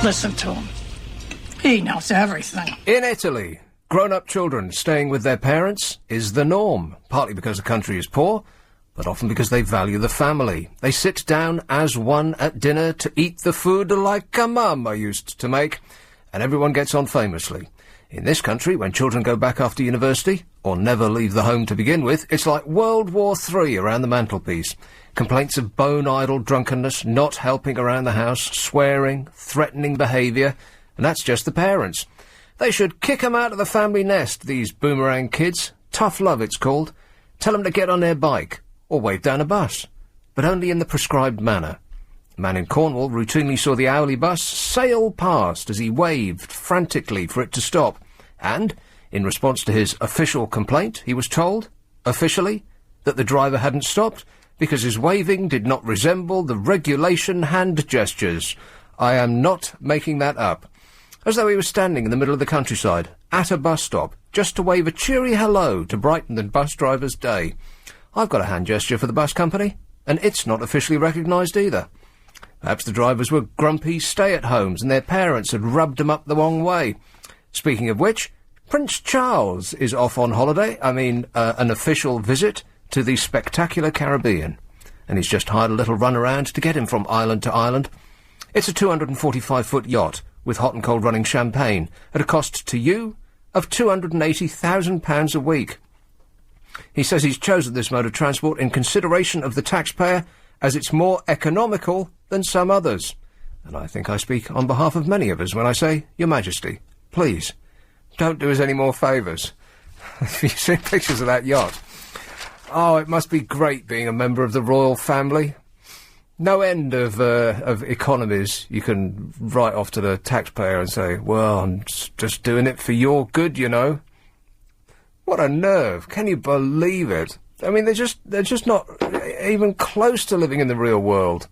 Listen to him. He knows everything. In Italy, grown-up children staying with their parents is the norm, partly because the country is poor, but often because they value the family. They sit down as one at dinner to eat the food like a mama used to make, and everyone gets on famously. In this country, when children go back after university, or never leave the home to begin with, it's like World War III around the mantelpiece. Complaints of bone-idle drunkenness, not helping around the house, swearing, threatening behaviour, and that's just the parents. They should kick 'em out of the family nest, these boomerang kids. Tough love, it's called. Tell 'em to get on their bike, or wave down a bus, but only in the prescribed manner. A man in Cornwall routinely saw the hourly bus sail past as he waved frantically for it to stop, and, in response to his official complaint, he was told, officially, that the driver hadn't stopped because his waving did not resemble the regulation hand gestures. I am not making that up. As though he was standing in the middle of the countryside, at a bus stop, just to wave a cheery hello to brighten the bus driver's day. I've got a hand gesture for the bus company, and it's not officially recognised either. Perhaps the drivers were grumpy stay-at-homes and their parents had rubbed them up the wrong way. Speaking of which, Prince Charles is off on holiday, an official visit to the spectacular Caribbean, and he's just hired a little runaround to get him from island to island. It's a 245-foot yacht with hot and cold running champagne at a cost to you of £280,000 a week. He says he's chosen this mode of transport in consideration of the taxpayer as it's more economical than some others. And I think I speak on behalf of many of us when I say, Your Majesty, please, don't do us any more favours. You've seen pictures of that yacht. Oh, it must be great being a member of the royal family. No end of economies you can write off to the taxpayer and say, well, I'm just doing it for your good, you know. What a nerve. Can you believe it? I mean, they're just not even close to living in the real world.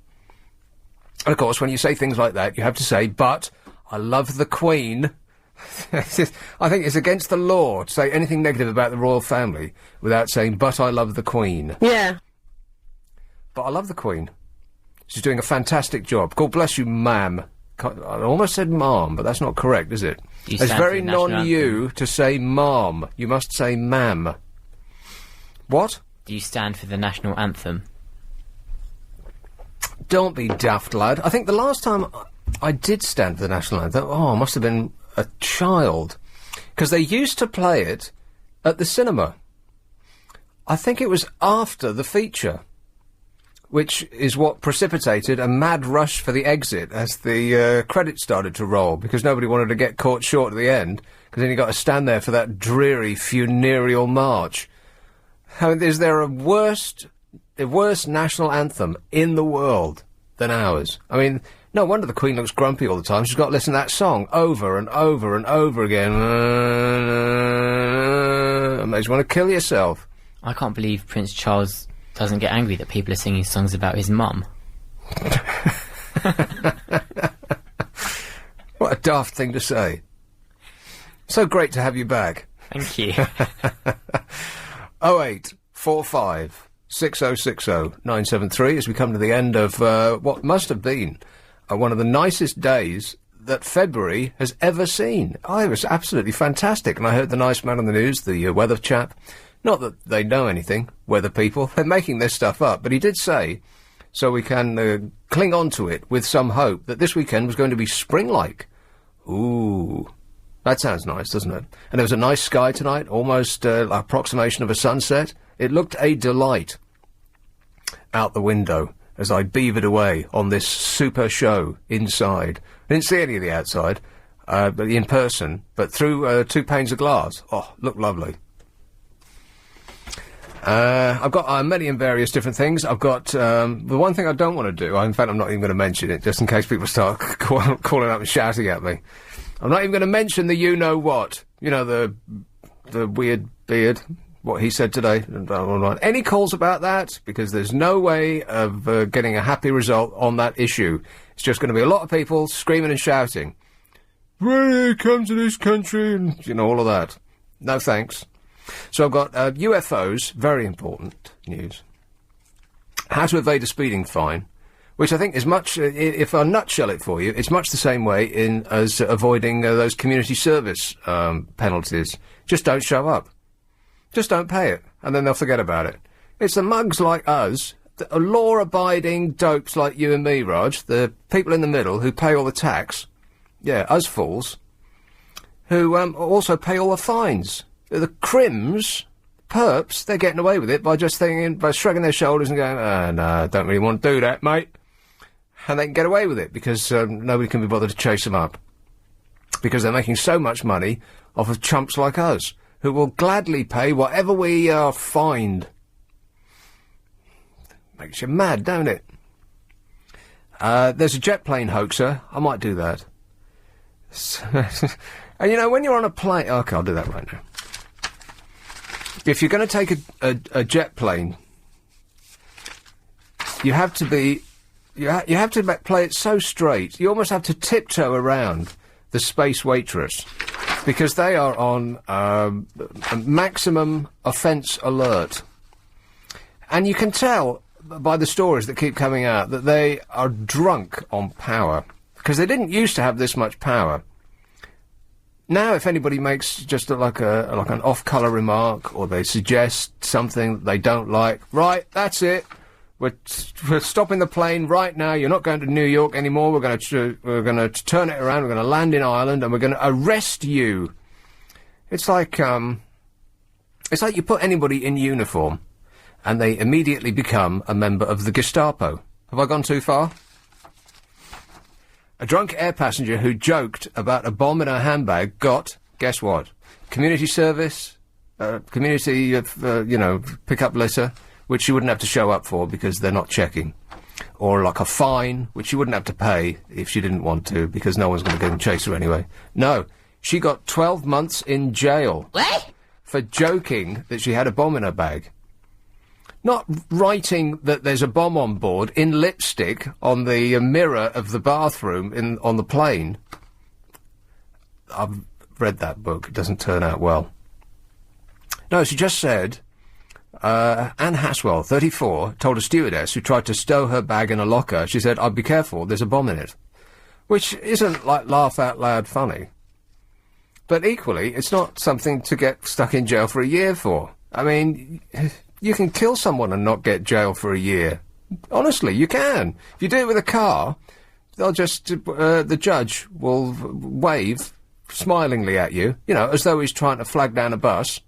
And of course, when you say things like that, you have to say, but I love the Queen. I think it's against the law to say anything negative about the royal family without saying, but I love the Queen. Yeah. But I love the Queen. She's doing a fantastic job. God bless you, ma'am. I almost said ma'am, but that's not correct, is it? It's very non-you to say ma'am. You must say ma'am. What? Do you stand for the national anthem? Don't be daft, lad. I think the last time I did stand for the national anthem, I must have been a child. Because they used to play it at the cinema. I think it was after the feature, which is what precipitated a mad rush for the exit as the credits started to roll, because nobody wanted to get caught short at the end, because then you got to stand there for that dreary funereal march. I mean, is there a worse national anthem in the world than ours? I mean, no wonder the Queen looks grumpy all the time. She's got to listen to that song over and over and over again. It makes you want to kill yourself. I can't believe Prince Charles doesn't get angry that people are singing songs about his mum. What a daft thing to say. So great to have you back. Thank you. 0845 6060 973 as we come to the end of what must have been one of the nicest days that February has ever seen. It was absolutely fantastic, and I heard the nice man on the news, the weather chap. Not that they know anything, weather people. They're making this stuff up. But he did say, so we can cling on to it with some hope, that this weekend was going to be spring-like. Ooh. That sounds nice, doesn't it? And there was a nice sky tonight, almost approximation of a sunset. It looked a delight out the window as I beavered away on this super show inside. I didn't see any of the outside, but in person, but through 2 panes of glass. Oh, looked lovely. I've got a million various different things. I've got the one thing I don't want to do. In fact, I'm not even going to mention it, just in case people start calling up and shouting at me. I'm not even going to mention the you-know-what. You know, the weird beard, what he said today. Any calls about that? Because there's no way of getting a happy result on that issue. It's just going to be a lot of people screaming and shouting. Really, come to this country, and, you know, all of that. No thanks. So I've got UFOs, very important news. How to evade a speeding fine Which I think is much, if I nutshell it for you, it's much the same way as avoiding those community service penalties. Just don't show up. Just don't pay it, and then they'll forget about it. It's the mugs like us, the law-abiding dopes like you and me, Raj, the people in the middle who pay all the tax, us fools, who also pay all the fines. The crims, perps, they're getting away with it by just by shrugging their shoulders and going, no, don't really want to do that, mate. And they can get away with it because nobody can be bothered to chase them up. Because they're making so much money off of chumps like us, who will gladly pay whatever we are fined. Makes you mad, don't it? There's a jet plane hoaxer. I might do that. And you know, when you're on a plane... OK, I'll do that right now. If you're going to take a jet plane, you have to be... You have to play it so straight. You almost have to tiptoe around the space waitress, because they are on maximum offence alert. And you can tell by the stories that keep coming out that they are drunk on power, because they didn't used to have this much power. Now, if anybody makes just like an off-colour remark, or they suggest something that they don't like, right, that's it. We're stopping the plane right now. You're not going to New York anymore. We're going to turn it around. We're going to land in Ireland, and we're going to arrest you. It's like you put anybody in uniform, and they immediately become a member of the Gestapo. Have I gone too far? A drunk air passenger who joked about a bomb in her handbag got, guess what? Community service, pick-up litter, which she wouldn't have to show up for because they're not checking. Or like a fine, which she wouldn't have to pay if she didn't want to, because no one's going to go and chase her anyway. No, she got 12 months in jail. What? For joking that she had a bomb in her bag. Not writing that there's a bomb on board in lipstick on the mirror of the bathroom on the plane. I've read that book. It doesn't turn out well. No, she just said... Anne Haswell, 34, told a stewardess who tried to stow her bag in a locker, she said, I'd be careful, there's a bomb in it. Which isn't, like, laugh-out-loud funny. But equally, it's not something to get stuck in jail for a year for. I mean, you can kill someone and not get jail for a year. Honestly, you can. If you do it with a car, they'll just, the judge will wave smilingly at you, as though he's trying to flag down a bus.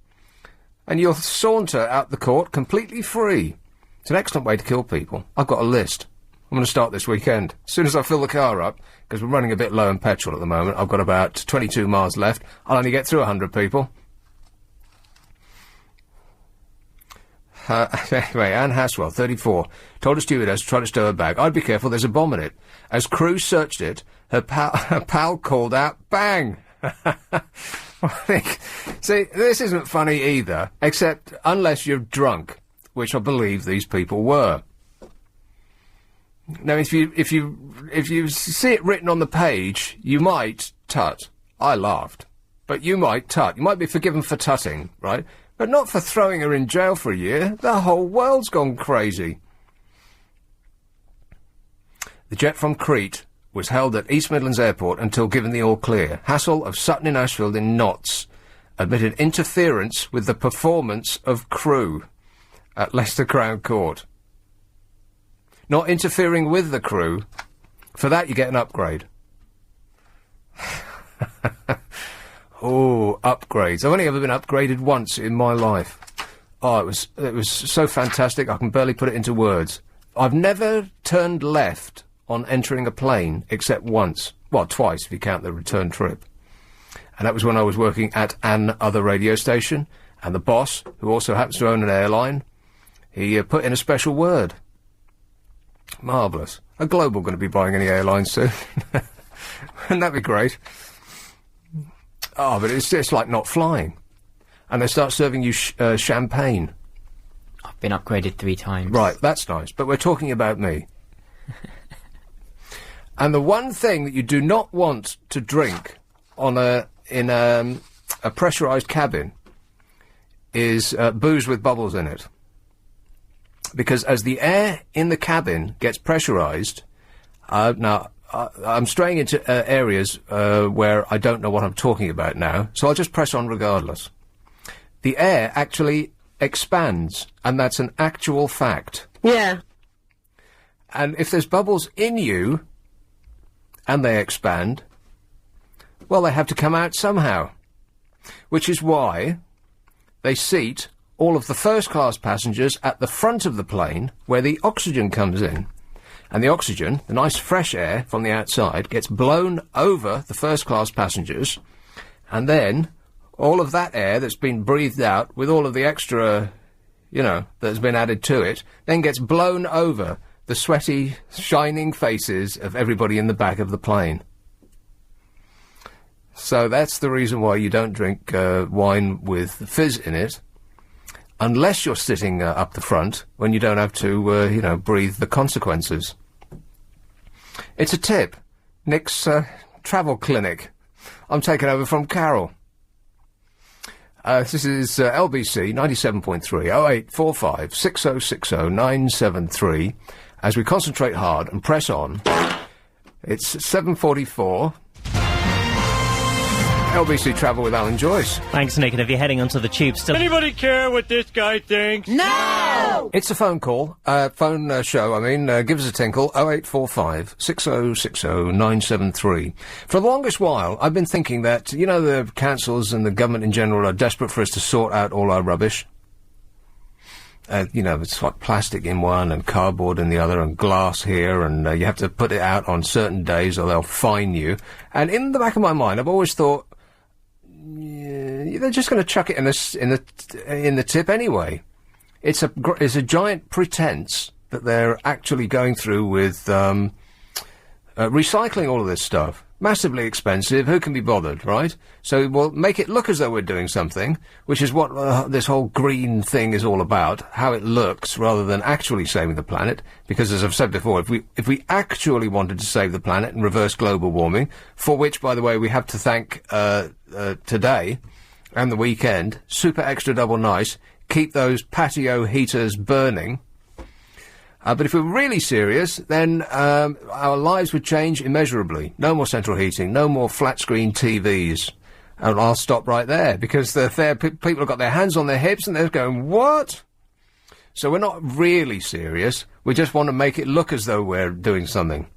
And you'll saunter out the court completely free. It's an excellent way to kill people. I've got a list. I'm going to start this weekend. As soon as I fill the car up, because we're running a bit low on petrol at the moment, I've got about 22 miles left. I'll only get through 100 people. Anyway, Anne Haswell, 34, told a stewardess to try to stow her bag. I'd be careful, there's a bomb in it. As crew searched it, her pal called out, bang! See, this isn't funny either, except unless you're drunk, which I believe these people were. Now, if you see it written on the page, you might tut. I laughed. But you might tut. You might be forgiven for tutting, right? But not for throwing her in jail for a year. The whole world's gone crazy. The jet from Crete was held at East Midlands Airport until given the all-clear. Hassel of Sutton-in-Ashfield in Notts admitted interference with the performance of crew at Leicester Crown Court. Not interfering with the crew. For that, you get an upgrade. Oh, upgrades. I've only ever been upgraded once in my life. Oh, it was so fantastic, I can barely put it into words. I've never turned left on entering a plane, except once. Well, twice, if you count the return trip. And that was when I was working at an other radio station, and the boss, who also happens to own an airline, he put in a special word. Marvellous. Are Global going to be buying any airlines soon? Wouldn't that be great? Oh, but it's like not flying. And they start serving you champagne. I've been upgraded 3 times. Right, that's nice. But we're talking about me. And the one thing that you do not want to drink in a pressurised cabin is booze with bubbles in it. Because as the air in the cabin gets pressurised, now, I'm straying into areas where I don't know what I'm talking about now, so I'll just press on regardless. The air actually expands, and that's an actual fact. Yeah. And if there's bubbles in you, and they expand, well, they have to come out somehow. Which is why they seat all of the first-class passengers at the front of the plane, where the oxygen comes in. And the oxygen, the nice fresh air from the outside, gets blown over the first-class passengers, and then all of that air that's been breathed out with all of the extra, that's been added to it, then gets blown over the sweaty, shining faces of everybody in the back of the plane. So that's the reason why you don't drink wine with fizz in it, unless you're sitting up the front, when you don't have to, breathe the consequences. It's a tip. Nick's travel clinic. I'm taking over from Carol. This is LBC 97.3 0845 6060 973. As we concentrate hard and press on, it's 7:44. LBC Travel with Alan Joyce. Thanks, Nick. And if you're heading onto the tube still... Anybody care what this guy thinks? No! It's a phone call, show, give us a tinkle, 0845 6060 973. For the longest while, I've been thinking that, the councils and the government in general are desperate for us to sort out all our rubbish. It's like plastic in one and cardboard in the other and glass here, and you have to put it out on certain days or they'll fine you. And in the back of my mind, I've always thought, they're just going to chuck it in the tip anyway. It's a giant pretense that they're actually going through with recycling all of this stuff. Massively expensive. Who can be bothered, right? So we'll make it look as though we're doing something, which is what this whole green thing is all about. How it looks, rather than actually saving the planet. Because, as I've said before, if we actually wanted to save the planet and reverse global warming, for which, by the way, we have to thank today and the weekend, super extra double nice, keep those patio heaters burning. But if we're really serious, then our lives would change immeasurably. No more central heating, no more flat-screen TVs. And I'll stop right there, because people have got their hands on their hips and they're going, what? So we're not really serious. We just want to make it look as though we're doing something.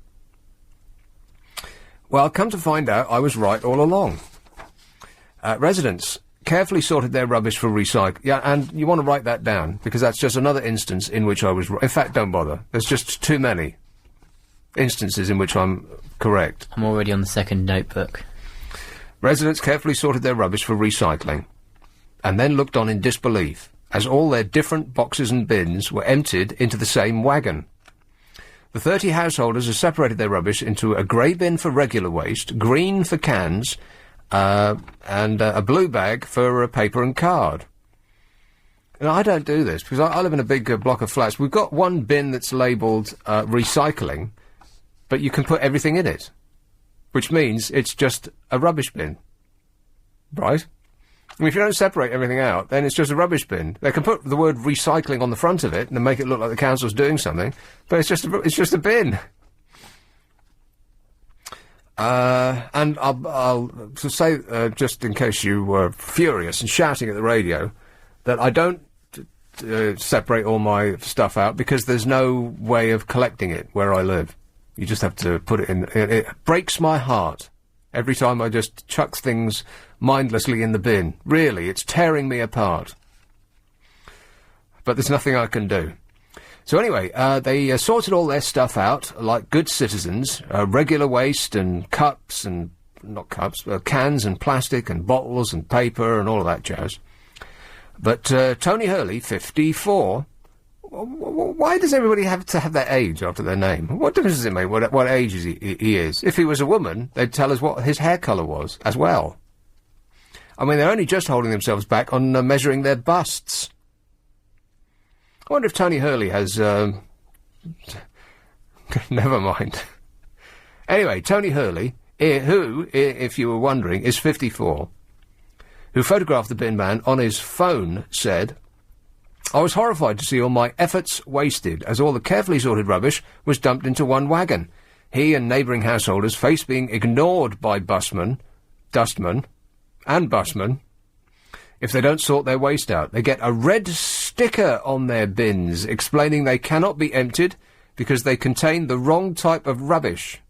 Well, come to find out, I was right all along. Residents carefully sorted their rubbish for recycling. Yeah, and you want to write that down, because that's just another instance in which I was right. In fact, don't bother. There's just too many instances in which I'm correct. I'm already on the second notebook. Residents carefully sorted their rubbish for recycling, and then looked on in disbelief as all their different boxes and bins were emptied into the same wagon. The 30 householders have separated their rubbish into a grey bin for regular waste, green for cans, and a blue bag for paper and card. And I don't do this, because I live in a big block of flats. We've got one bin that's labelled recycling, but you can put everything in it, which means it's just a rubbish bin, right? I mean, if you don't separate everything out, then it's just a rubbish bin. They can put the word recycling on the front of it and make it look like the council's doing something, but it's just a bin. And I'll say, just in case you were furious and shouting at the radio, that I don't separate all my stuff out, because there's no way of collecting it where I live. You just have to put it in. It breaks my heart every time I just chuck things mindlessly in the bin. Really, it's tearing me apart. But there's nothing I can do. So anyway, they sorted all their stuff out like good citizens, regular waste and cups and, not cups, cans and plastic and bottles and paper and all of that jazz. But Tony Hurley, 54, why does everybody have to have their age after their name? What difference does it make what age he is? If he was a woman, they'd tell us what his hair colour was as well. I mean, they're only just holding themselves back on measuring their busts. I wonder if Tony Hurley has, never mind. Anyway, Tony Hurley, who, if you were wondering, is 54, who photographed the bin man on his phone, said, I was horrified to see all my efforts wasted, as all the carefully sorted rubbish was dumped into one wagon. He and neighbouring householders face being ignored by dustmen, if they don't sort their waste out. They get a red sticker on their bins explaining they cannot be emptied because they contain the wrong type of rubbish.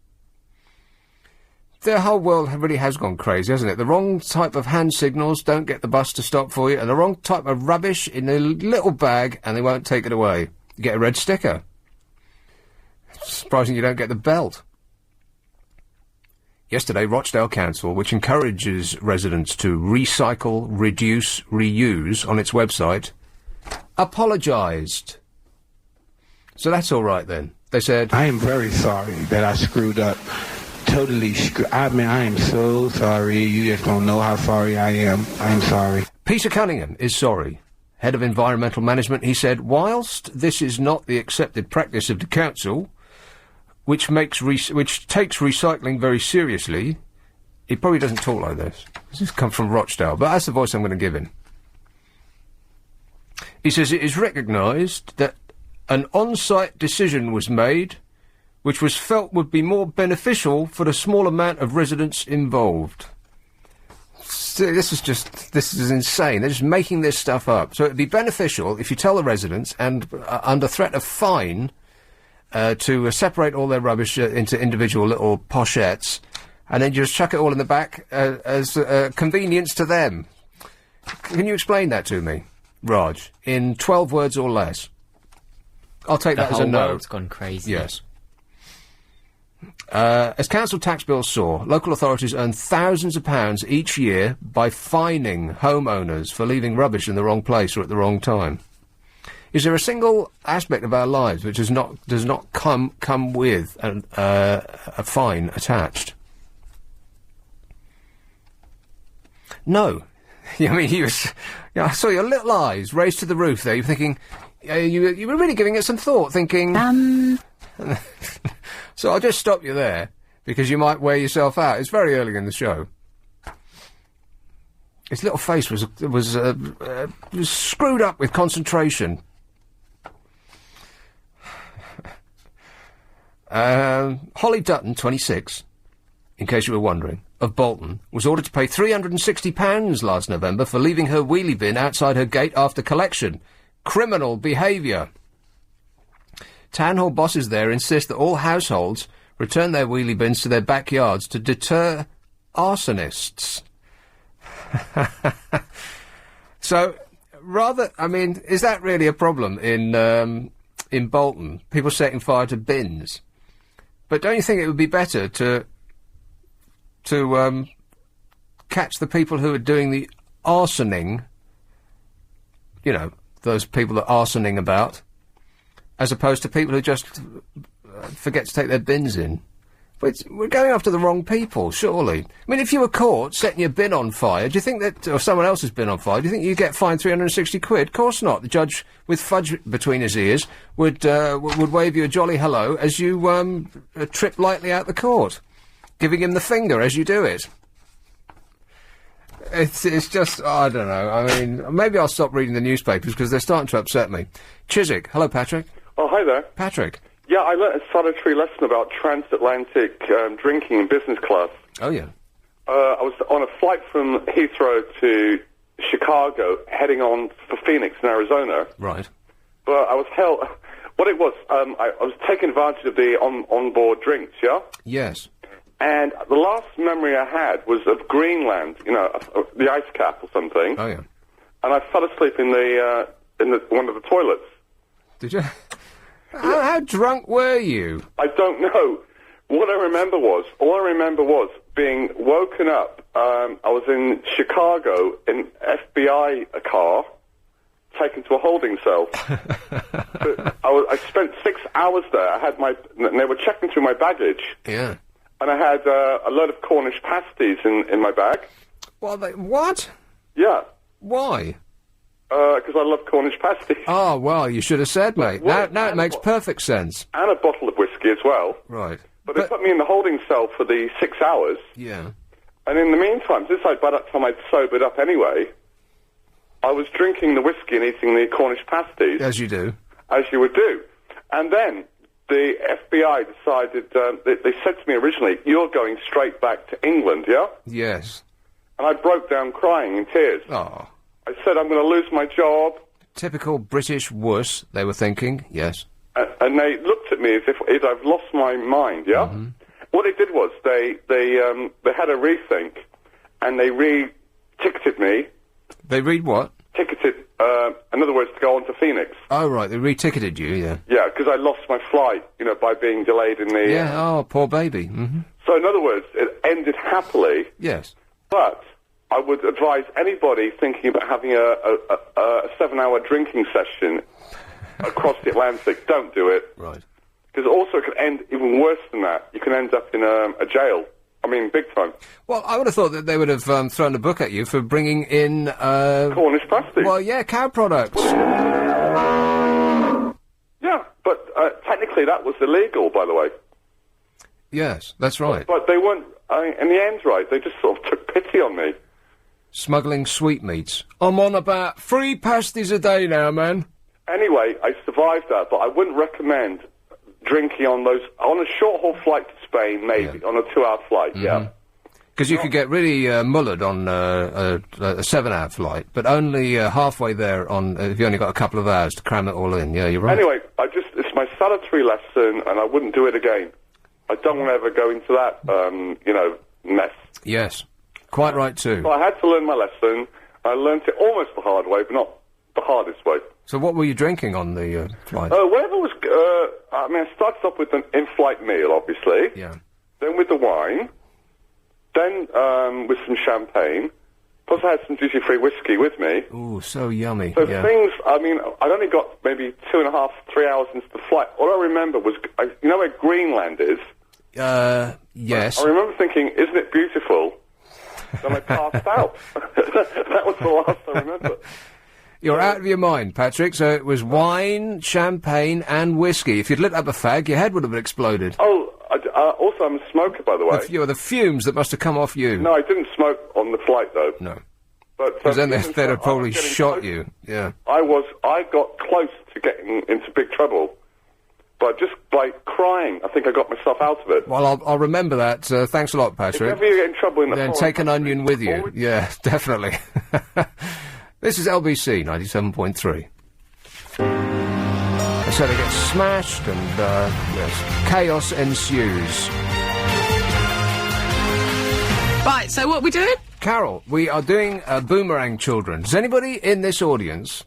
The whole world really has gone crazy, hasn't it? The wrong type of hand signals don't get the bus to stop for you, and the wrong type of rubbish in a little bag, and they won't take it away. You get a red sticker. It's surprising you don't get the belt. Yesterday, Rochdale Council, which encourages residents to recycle, reduce, reuse on its website, apologised. So that's all right then. They said, I am very sorry that I screwed up. Totally I mean, I am so sorry. You just don't know how sorry I am. I'm sorry. Peter Cunningham is sorry. Head of Environmental Management, he said, whilst this is not the accepted practice of the council, which takes recycling very seriously, he probably doesn't talk like this. This has come from Rochdale, but that's the voice I'm going to give him. He says it is recognised that an on-site decision was made which was felt would be more beneficial for the small amount of residents involved. This is insane. They're just making this stuff up. So it'd be beneficial if you tell the residents, and under threat of fine, to separate all their rubbish into individual little pochettes, and then just chuck it all in the back as convenience to them. Can you explain that to me, Raj, in 12 words or less? I'll take that as a no. The whole world's gone crazy. Yes. As council tax bills soar, local authorities earn thousands of pounds each year by fining homeowners for leaving rubbish in the wrong place or at the wrong time. Is there a single aspect of our lives which does not come with a fine attached? No. I mean, I saw your little eyes raised to the roof there. You're thinking, you were really giving it some thought, thinking... So I'll just stop you there, because you might wear yourself out. It's very early in the show. His little face was screwed up with concentration. Holly Dutton, 26, in case you were wondering, of Bolton, was ordered to pay £360 last November for leaving her wheelie bin outside her gate after collection. Criminal behaviour. Town hall bosses there insist that all households return their wheelie bins to their backyards to deter arsonists. So, is that really a problem in Bolton? People setting fire to bins? But don't you think it would be better to catch the people who are doing the arsoning, you know, those people that are arsoning about, as opposed to people who just forget to take their bins in? But we're going after the wrong people, surely. I mean, if you were caught setting your bin on fire, do you think that, or someone else's bin on fire, do you think you'd get fined 360 quid? Of course not. The judge, with fudge between his ears, would wave you a jolly hello as you trip lightly out the court, giving him the finger as you do it. It's just, I don't know. I mean, maybe I'll stop reading the newspapers because they're starting to upset me. Chiswick. Hello, Patrick. Oh, hi there. Patrick. Yeah, I learnt a salutary lesson about transatlantic drinking in business class. Oh, yeah. I was on a flight from Heathrow to Chicago, heading on for Phoenix in Arizona. Right. But I was held... What it was, I was taking advantage of the on-board drinks, yeah? Yes. And the last memory I had was of Greenland, you know, the ice cap or something. Oh, yeah. And I fell asleep in one of the toilets. Did you? How drunk were you? I don't know. All I remember was being woken up. I was in Chicago in FBI car, taken to a holding cell. But I spent 6 hours there. And they were checking through my baggage. Yeah. And I had a load of Cornish pasties in my bag. What? Yeah. Why? Because I love Cornish pasties. Oh, well, you should have said, mate. Now it makes perfect sense. And a bottle of whiskey as well. Right. But they put me in the holding cell for the 6 hours. Yeah. And in the meantime, by that time I'd sobered up anyway, I was drinking the whiskey and eating the Cornish pasties. As you do. As you would do. And then the FBI decided, they said to me originally, you're going straight back to England, yeah? Yes. And I broke down crying in tears. Oh. I said, I'm going to lose my job. Typical British wuss, they were thinking, yes. And they looked at me as if I've lost my mind, yeah? Mm-hmm. What they did was they had a rethink, and they re-ticketed me. They read what? Ticketed, in other words, to go on to Phoenix. Oh, right, they re-ticketed you, yeah. Yeah, because I lost my flight, by being delayed in the... Yeah, oh, poor baby. Mm-hmm. So, in other words, it ended happily. Yes. But I would advise anybody thinking about having a 7-hour drinking session across the Atlantic, don't do it. Right. Because also it could end even worse than that. You can end up in a jail. I mean, big time. Well, I would have thought that they would have thrown a book at you for bringing in... Cornish pasties. Well, yeah, cow products. Yeah, but technically that was illegal, by the way. Yes, that's right. But they weren't... in the end, right, they just sort of took pity on me. Smuggling sweetmeats. I'm on about 3 pasties a day now, man. Anyway, I survived that, but I wouldn't recommend drinking on a short-haul flight to Spain, maybe, on a 2-hour flight, yeah. Because you could get really mullered on a 7-hour flight, but only halfway there if you only got a couple of hours to cram it all in. Yeah, you're right. Anyway, it's my salutary lesson, and I wouldn't do it again. I don't want to ever go into that, mess. Yes, quite right too. So I had to learn my lesson. I learned it almost the hard way, but not the hardest way. So what were you drinking on the flight? Whatever was... I started off with an in-flight meal, obviously. Yeah. Then with the wine. Then with some champagne. Plus I had some duty-free whiskey with me. Ooh, so yummy. So things... I'd only got maybe 2.5, 3 hours into the flight. All I remember was... you know where Greenland is? Yes. I remember thinking, isn't it beautiful? Then I passed out. That was the last I remember. You're out of your mind, Patrick. So it was wine, champagne, and whiskey. If you'd lit up a fag, your head would have exploded. Oh, also I'm a smoker, by the way. The fumes that must have come off you. No, I didn't smoke on the flight, though. No. Because then they'd have probably shot you. Yeah. I got close to getting into big trouble. But just by crying, I think I got myself out of it. Well, I'll remember that. Thanks a lot, Patrick. If ever you get in trouble in the then take an onion with you. Yeah, definitely. This is LBC 97.3. So they get smashed and, yes, chaos ensues. Right, so what are we doing? Carol, we are doing Boomerang Children. Does anybody in this audience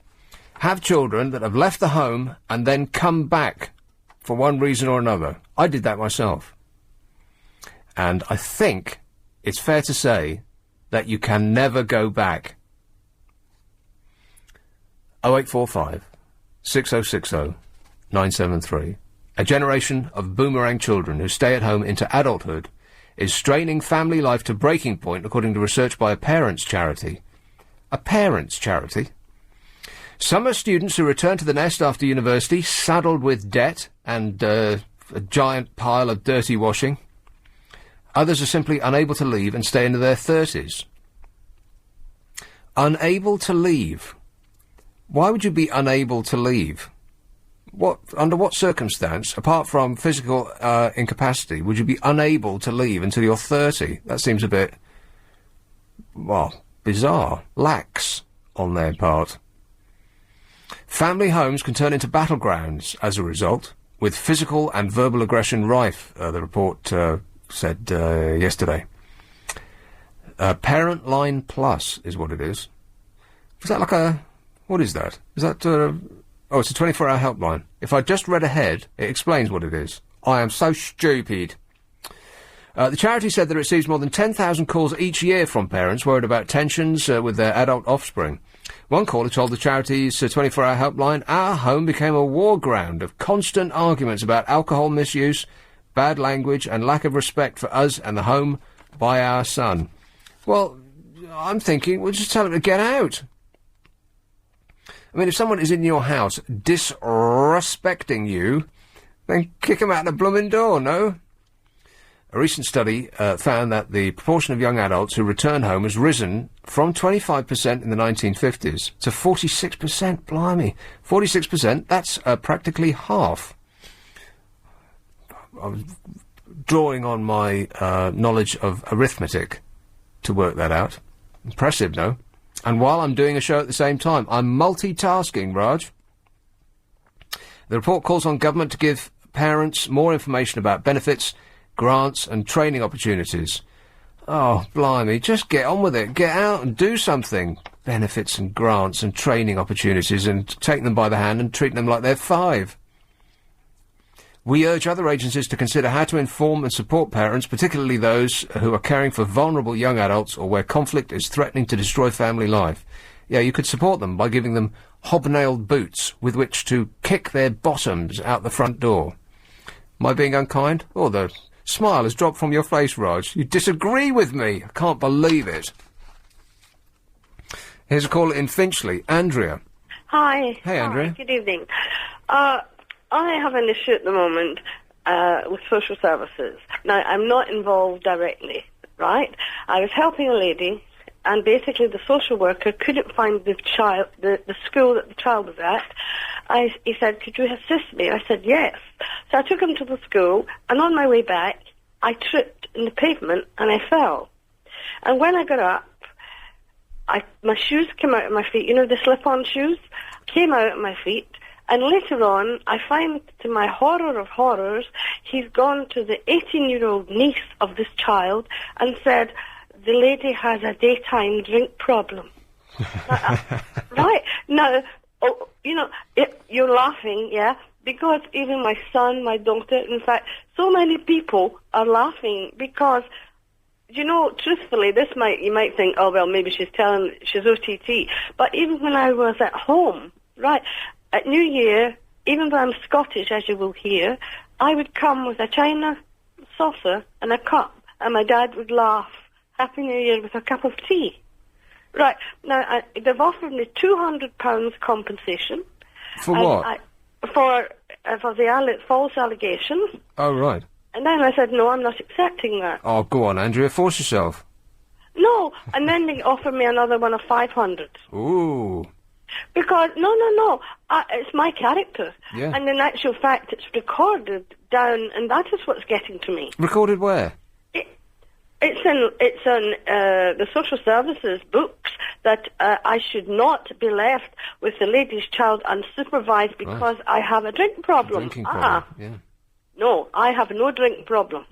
have children that have left the home and then come back for one reason or another? I did that myself. And I think it's fair to say that you can never go back. 0845 6060 973. A generation of boomerang children who stay at home into adulthood is straining family life to breaking point, according to research by a parents' charity. A parents' charity? Some are students who return to the nest after university, saddled with debt and a giant pile of dirty washing. Others are simply unable to leave and stay into their 30s. Unable to leave. Why would you be unable to leave? Under what circumstance, apart from physical incapacity, would you be unable to leave until you're 30? That seems a bit, bizarre, lax on their part. Family homes can turn into battlegrounds as a result, with physical and verbal aggression rife, the report said yesterday. Parent Line Plus is what it is. Is that like a... What is that? Is that... it's a 24-hour helpline. If I just read ahead, it explains what it is. I am so stupid. The charity said that it receives more than 10,000 calls each year from parents worried about tensions with their adult offspring. One caller told the charity's 24-hour helpline, "Our home became a war ground of constant arguments about alcohol misuse, bad language and lack of respect for us and the home by our son." Well, I'm thinking, well, just tell him to get out. I mean, if someone is in your house disrespecting you, then kick him out the blooming door, no? A recent study found that the proportion of young adults who return home has risen from 25% in the 1950s to 46%. Blimey. 46%, that's practically half. I was drawing on my knowledge of arithmetic to work that out. Impressive, no? And while I'm doing a show at the same time, I'm multitasking, Raj. The report calls on government to give parents more information about benefits, grants and training opportunities. Oh, blimey, just get on with it. Get out and do something. Benefits and grants and training opportunities, and take them by the hand and treat them like they're 5. We urge other agencies to consider how to inform and support parents, particularly those who are caring for vulnerable young adults or where conflict is threatening to destroy family life. Yeah, you could support them by giving them hobnailed boots with which to kick their bottoms out the front door. Am I being unkind? Oh, the smile has dropped from your face, Raj. You disagree with me. I can't believe it. Here's a caller in Finchley. Andrea. Hi. Hey, Andrea. Hi, good evening. I have an issue at the moment with social services. Now, I'm not involved directly, right? I was helping a lady, and basically the social worker couldn't find the child, the school that the child was at. He said, could you assist me? I said, yes. So I took him to the school, and on my way back, I tripped in the pavement, and I fell. And when I got up, my shoes came out of my feet. You know, the slip-on shoes came out of my feet. And later on, I find, to my horror of horrors, he's gone to the 18-year-old niece of this child and said, the lady has a daytime drink problem. Right? Now, you know, you're laughing, yeah? Because even my son, my daughter, in fact, so many people are laughing because, you know, truthfully, you might think, oh, well, maybe she's OTT. But even when I was at home, right, at New Year, even though I'm Scottish, as you will hear, I would come with a china saucer and a cup, and my dad would laugh, Happy New Year, with a cup of tea. Right, now, they've offered me £200 compensation. For what? For the false allegation. Oh, right. And then I said, no, I'm not accepting that. Oh, go on, Andrea, force yourself. No, and then they offered me another one of 500. Ooh. Because, no, it's my character. Yeah. And in actual fact, it's recorded down, and that is what's getting to me. Recorded where? It's in the social services books that I should not be left with the lady's child unsupervised because I have a drink problem. Drinking problem, yeah. No, I have no drink problem.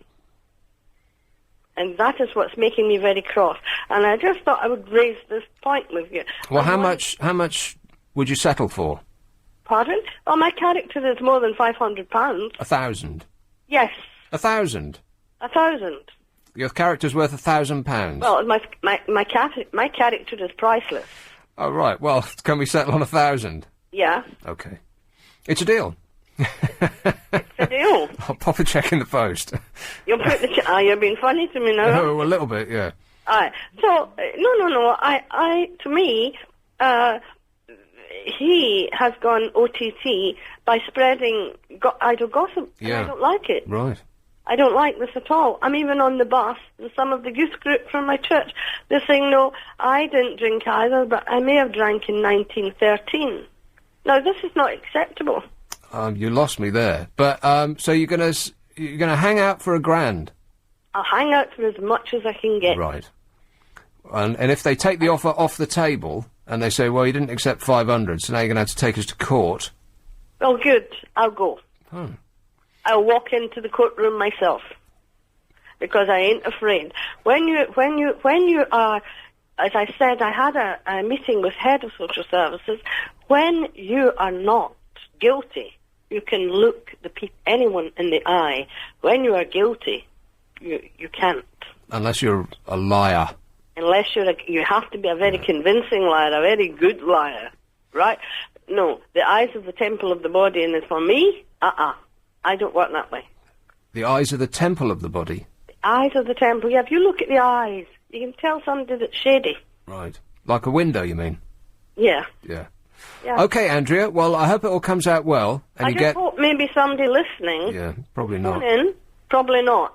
And that is what's making me very cross. And I just thought I would raise this point with you. Well, how much would you settle for? Pardon? Well, my character is more than £500. 1,000? Yes. 1,000? 1,000. Your character's worth £1,000? Well, my character is priceless. Oh, right. Well, can we settle on 1,000? Yeah. Okay. It's a deal. It's a deal. I'll pop a cheque in the post. You'll put the you're being funny to me now. Oh, a little bit, yeah. So, no. To me, he has gone OTT by spreading idle gossip. Yeah. And I don't like it. Right. I don't like this at all. I'm even on the bus, and some of the youth group from my church, they're saying, no, I didn't drink either, but I may have drank in 1913. Now, this is not acceptable. You lost me there. But, so you're gonna hang out for £1,000? I'll hang out for as much as I can get. Right. And if they take the offer off the table, and they say, well, you didn't accept 500, so now you're gonna have to take us to court. Well, good. I'll go. Oh. I'll walk into the courtroom myself. Because I ain't afraid. When you are, as I said, I had a meeting with head of social services. When you are not guilty, you can look anyone in the eye. When you are guilty, you can't. Unless you're a liar. Unless you have to be a very convincing liar, a very good liar, right? No, the eyes of the temple of the body, and for me, I don't work that way. The eyes are the temple of the body? The eyes of the temple, yeah. If you look at the eyes, you can tell somebody that's shady. Right. Like a window, you mean? Yeah. Yeah. Yeah. Okay, Andrea, well, I hope it all comes out well. And I just hope maybe somebody listening... Yeah, probably not. In, probably not.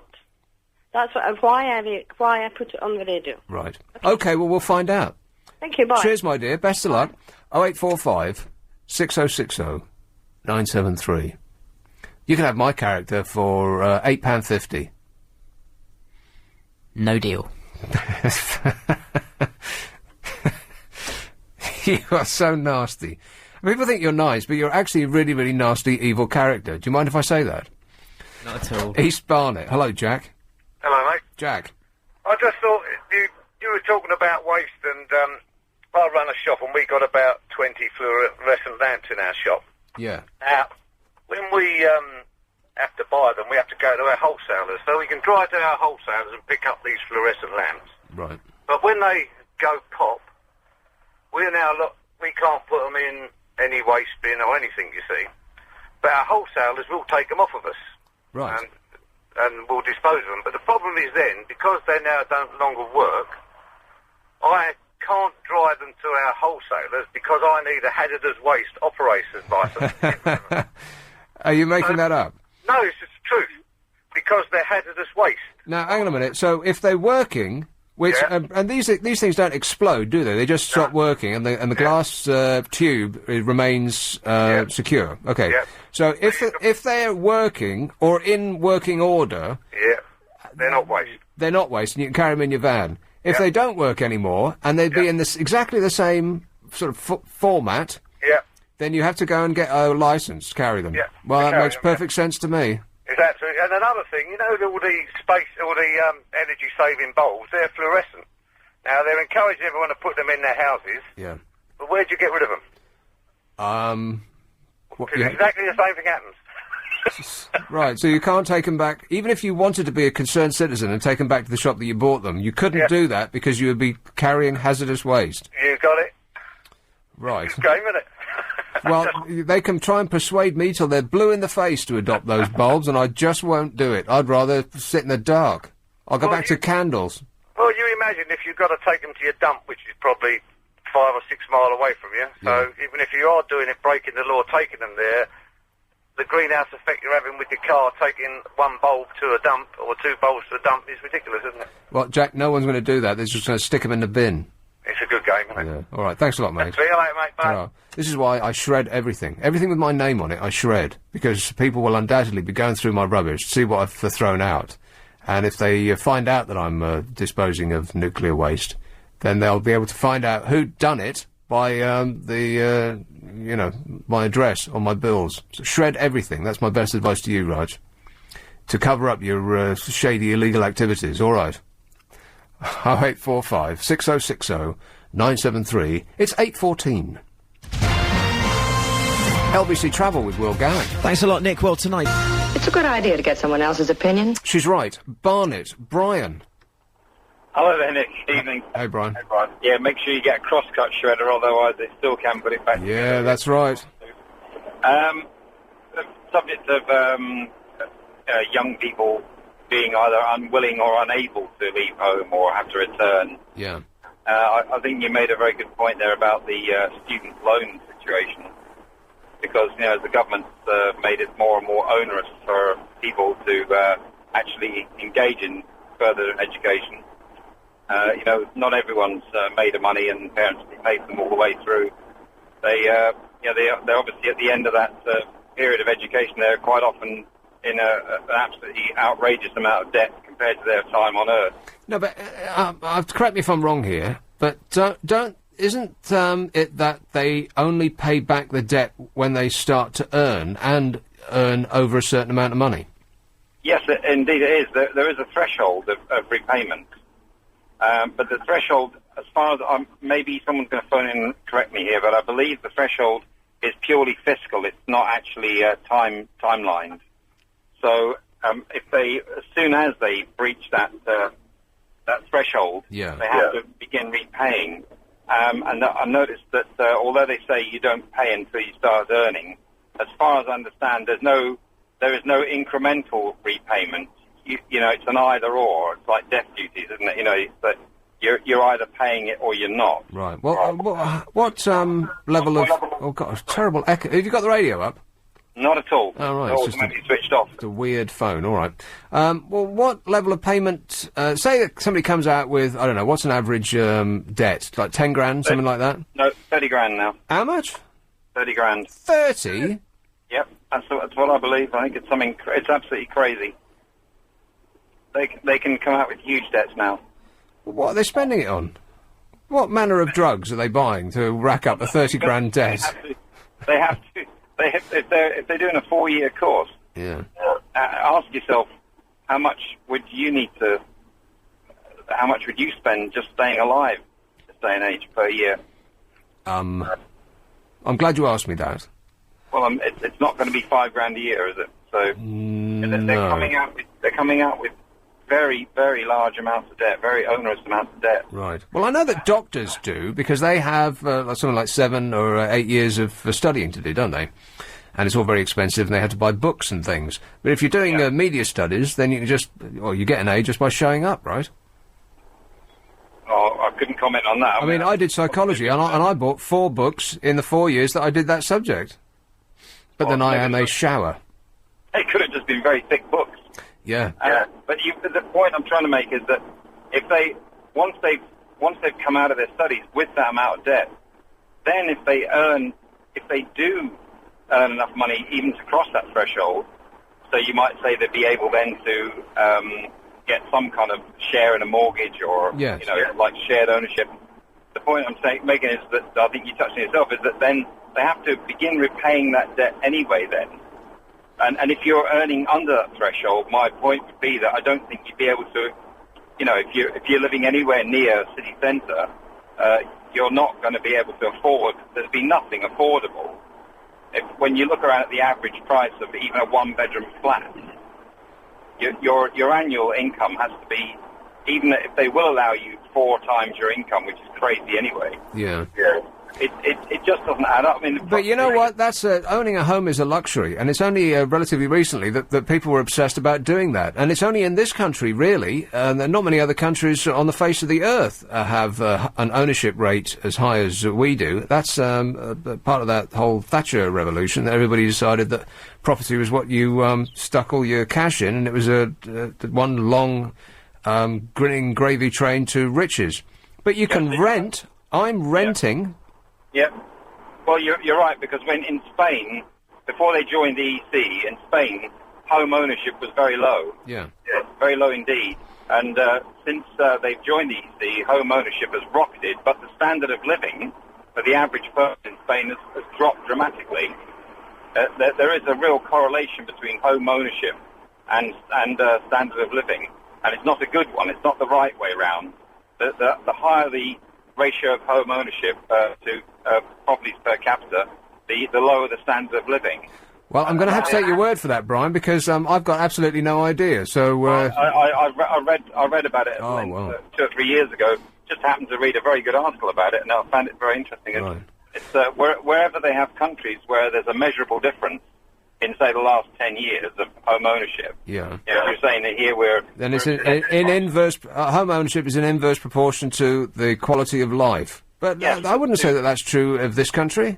That's why I put it on the radio. Right. Okay, well, we'll find out. Thank you, bye. Cheers, my dear. Best of luck. 0845 6060 973. You can have my character for £8.50. No deal. You are so nasty. People think you're nice, but you're actually a really, really nasty, evil character. Do you mind if I say that? Not at all. East Barnet. Hello, Jack. Hello, mate. Jack. I just thought you were talking about waste, and I run a shop, and we got about 20 fluorescent lamps in our shop. Yeah. Now, when we have to buy them, we have to go to our wholesalers, so we can drive to our wholesalers and pick up these fluorescent lamps. Right. But when they go pop, we can't put them in any waste bin or anything, you see. But our wholesalers will take them off of us. Right. And we'll dispose of them. But the problem is then, because they now don't longer work, I can't drive them to our wholesalers because I need a hazardous waste operator's license. Are you making that up? No, it's just the truth. Because they're hazardous waste. Now, hang on a minute. So, if they're working, which and these things don't explode, do they? They just stop working, and the glass tube remains secure. Okay. Yeah. So, if they're working or in working order, they're not waste. They're not waste, and you can carry them in your van. If they don't work anymore, and they'd be in this exactly the same sort of format, then you have to go and get a license to carry them. Yeah. Well, that makes perfect sense to me. Is that true? And another thing, you know, all the energy-saving bulbs, they're fluorescent. Now, they're encouraging everyone to put them in their houses. Yeah. But where'd you get rid of them? Because exactly the same thing happens. Right, so you can't take them back, even if you wanted to be a concerned citizen and take them back to the shop that you bought them, you couldn't do that because you would be carrying hazardous waste. You got it. Right. Good game, isn't it? Well, they can try and persuade me till they're blue in the face to adopt those bulbs, and I just won't do it. I'd rather sit in the dark. I'll go back to candles. Well, you imagine if you've got to take them to your dump, which is probably 5 or 6 miles away from you. So even if you are doing it, breaking the law, taking them there, the greenhouse effect you're having with your car, taking 1 bulb to a dump or 2 bulbs to a dump is ridiculous, isn't it? Well, Jack, no one's going to do that. They're just going to stick them in the bin. It's a good game, isn't it? Yeah. All right, thanks a lot, mate. See you later, mate. Bye. This is why I shred everything. Everything with my name on it, I shred. Because people will undoubtedly be going through my rubbish to see what I've thrown out. And if they find out that I'm disposing of nuclear waste, then they'll be able to find out who'd done it by my address on my bills. So shred everything. That's my best advice to you, Raj. To cover up your shady illegal activities. All right. 0845 6060 973. It's 8:14. LBC Travel with Will Gowing. Thanks a lot, Nick. Well, tonight... It's a good idea to get someone else's opinion. She's right. Barnet. Brian. Hello there, Nick. Evening. Hey, Brian. Hey, Brian. Yeah, make sure you get a cross-cut shredder, otherwise they still can put it back. Yeah, that's right. The subject of young people being either unwilling or unable to leave home or have to return. Yeah. I think you made a very good point there about the student loan situation, because, you know, the government's made it more and more onerous for people to actually engage in further education. Not everyone's made of money, and parents pay them all the way through. They're obviously at the end of that period of education. They're quite often in an absolutely outrageous amount of debt compared to their time on Earth. No, but correct me if I'm wrong here. But isn't it that they only pay back the debt when they start to earn over a certain amount of money? Yes, indeed it is. There is a threshold of repayment. But the threshold, as far as maybe someone's going to phone in and correct me here, but I believe the threshold is purely fiscal. It's not actually timelined. So if they, as soon as they breach that threshold, they have to begin repaying. And I noticed that although they say you don't pay until you start earning, as far as I understand, there is no incremental repayment. You know, it's an either or. It's like death duties, isn't it? You know, it's that you're either paying it or you're not. Right. Well, what level of... Oh, God, terrible echo. Have you got the radio up? Not at all. Oh, right. It's It's just automatically switched off. It's a weird phone, all right. Well, what level of payment... say that somebody comes out with, I don't know, what's an average debt? Like 10 grand, something like that? No, 30 grand now. How much? 30 grand. 30? Yep, that's what I believe. I think it's absolutely crazy. They can come out with huge debts now. What are they spending it on? What manner of drugs are they buying to rack up a 30 grand debt? They have to. If they're doing a 4-year course, Yeah. Ask yourself, how much would you spend just staying alive this day and age per year? I'm glad you asked me that. Well, it's not going to be $5 a year, is it? So they're coming out with very, very large amounts of debt, very onerous amounts of debt. Right. Well, I know that doctors do, because they have something like 7 or 8 years of studying to do, don't they? And it's all very expensive, and they have to buy books and things. But if you're doing media studies, then you can just... Well, you get an A just by showing up, right? Oh, I couldn't comment on that. I mean, I did psychology, and I bought 4 books in the 4 years that I did that subject. But then I am a shower. They could have just been very thick books. Yeah. But the point I'm trying to make is that if once they've come out of their studies with that amount of debt, then if they do earn enough money even to cross that threshold, so you might say they'd be able then to get some kind of share in a mortgage or like shared ownership. The point I'm making is that I think you touched on yourself is that then they have to begin repaying that debt anyway then. And if you're earning under that threshold, my point would be that I don't think you'd be able to, if you're living anywhere near a city centre, you're not going to be able to afford. There's been nothing affordable. When you look around at the average price of even a 1-bedroom flat, your annual income has to be, even if they will allow you 4 times your income, which is crazy anyway. Yeah. It just doesn't add up. I mean, but you know what? That's owning a home is a luxury, and it's only relatively recently that people were obsessed about doing that. And it's only in this country, really, and not many other countries on the face of the earth have an ownership rate as high as we do. That's part of that whole Thatcher revolution. That everybody decided that property was what you stuck all your cash in, and it was one long grinning gravy train to riches. But you can rent. I'm renting. Yeah. Well, you're right, because when in Spain, before they joined the EC, in Spain, home ownership was very low. Yeah. Very low indeed. And since they've joined the EC, home ownership has rocketed, but the standard of living for the average person in Spain has dropped dramatically. There is a real correlation between home ownership and standard of living, and it's not a good one. It's not the right way round. The higher the ratio of home ownership to properties per capita, the lower the standard of living. Well, I'm going to have to take your word for that, Brian, because I've got absolutely no idea. So I read about it 2 or 3 years ago. Just happened to read a very good article about it, and I found it very interesting. Right. It's wherever they have countries where there's a measurable difference in, say, the last 10 years of home ownership. Yeah. You're saying that here we're... Then it's in inverse... home ownership is in inverse proportion to the quality of life. But I wouldn't say that that's true of this country.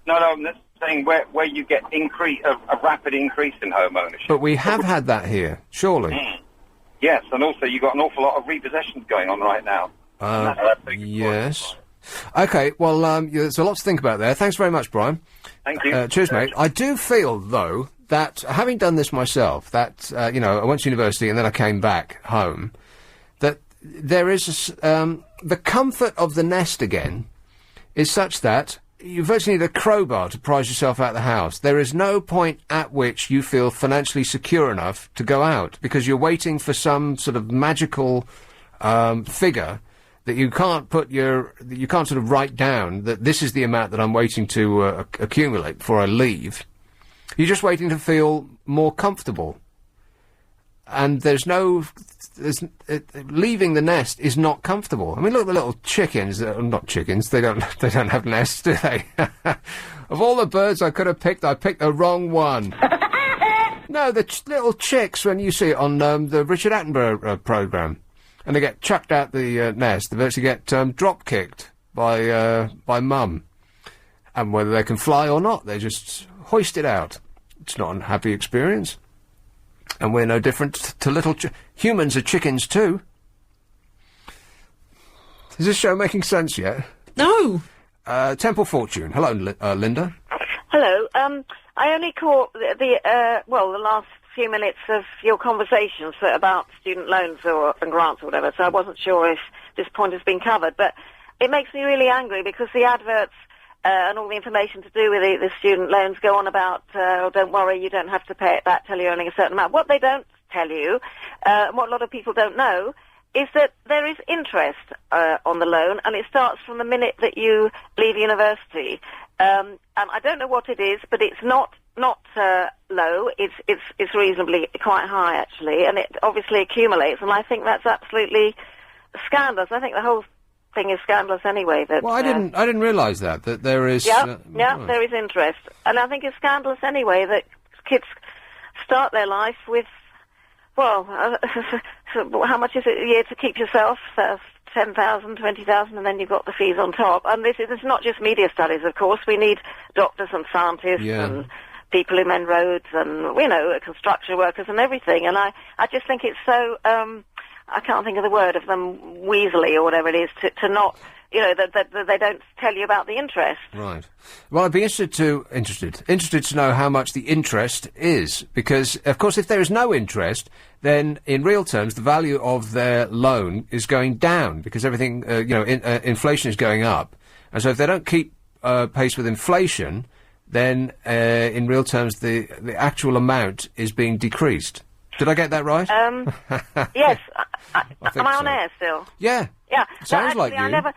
No, I'm just saying where you get a rapid increase in home ownership. But we have had that here, surely. Yes, and also you've got an awful lot of repossessions going on right now. Yes. OK, well, there's a lot to think about there. Thanks very much, Brian. Thank you. Cheers, mate. I do feel, though, that having done this myself, that, I went to university and then I came back home, that there is the comfort of the nest again is such that you virtually need a crowbar to prise yourself out of the house. There is no point at which you feel financially secure enough to go out because you're waiting for some sort of magical figure that you can't sort of write down that this is the amount that I'm waiting to accumulate before I leave. You're just waiting to feel more comfortable. And leaving the nest is not comfortable. I mean, look at the little chickens. Not chickens. They don't have nests, do they? Of all the birds I could have picked, I picked the wrong one. No, the little chicks when you see it on the Richard Attenborough programme, and they get chucked out the nest. They virtually get drop kicked by mum. And whether they can fly or not, they just hoist it out. It's not a happy experience. And we're no different to little humans are chickens too. Is this show making sense yet? No. Temple Fortune. Hello, Linda. Hello. I only caught the last few minutes of your conversations about student loans and grants or whatever, so I wasn't sure if this point has been covered. But it makes me really angry because the adverts and all the information to do with the student loans go on about, don't worry, you don't have to pay it back till you're earning a certain amount. What they don't tell you, and what a lot of people don't know, is that there is interest on the loan, and it starts from the minute that you leave university. And I don't know what it is, but it's not low. It's reasonably quite high, actually, and it obviously accumulates, and I think that's absolutely scandalous. I think the whole thing is scandalous anyway. Well, I didn't realise that there is. There is interest, and I think it's scandalous anyway that kids start their life with, well, how much is it a year to keep yourself? 10,000, 20,000, and then you've got the fees on top. And this is not just media studies, of course. We need doctors and scientists and people who mend roads and, construction workers and everything. And I just think it's so, I can't think of the word of them, weaselly or whatever it is, to not, that they don't tell you about the interest. Right. Well, I'd be interested to know how much the interest is, because, of course, if there is no interest, then in real terms, the value of their loan is going down, because everything, inflation is going up. And so if they don't keep pace with inflation, then in real terms, the actual amount is being decreased. Did I get that right? Yes. Am I on air still? Yeah. Yeah. Sounds like you. I never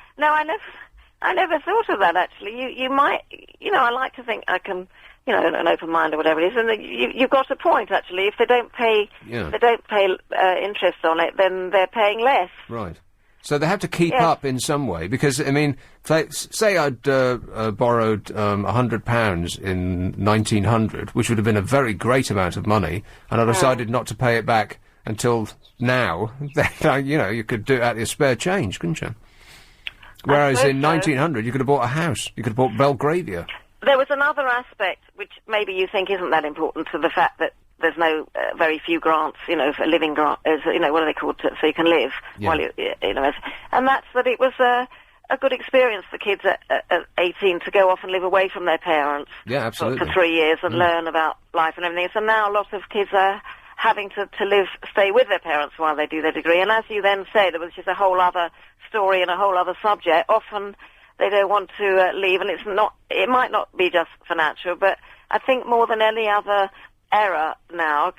thought of that, actually. You might, I like to think I can, an open mind or whatever it is, and you've got a point, actually. If they don't pay, interest on it, then they're paying less. Right. So they have to keep up in some way, because, I mean, say I'd borrowed £100 in 1900, which would have been a very great amount of money, and I decided not to pay it back until now, then, you could do it out of your spare change, couldn't you? Whereas in 1900, you could have bought a house. You could have bought Belgravia. There was another aspect, which maybe you think isn't that important, to the fact that there's no very few grants, for living grant, what are they called, so you can live while you, and that's that it was a good experience for kids at 18 to go off and live away from their parents. Yeah, absolutely. For 3 years and learn about life and everything. So now a lot of kids are having to stay with their parents while they do their degree. And as you then said, which is a whole other story and a whole other subject, often they don't want to leave, and it might not be just financial, but I think more than any other era now,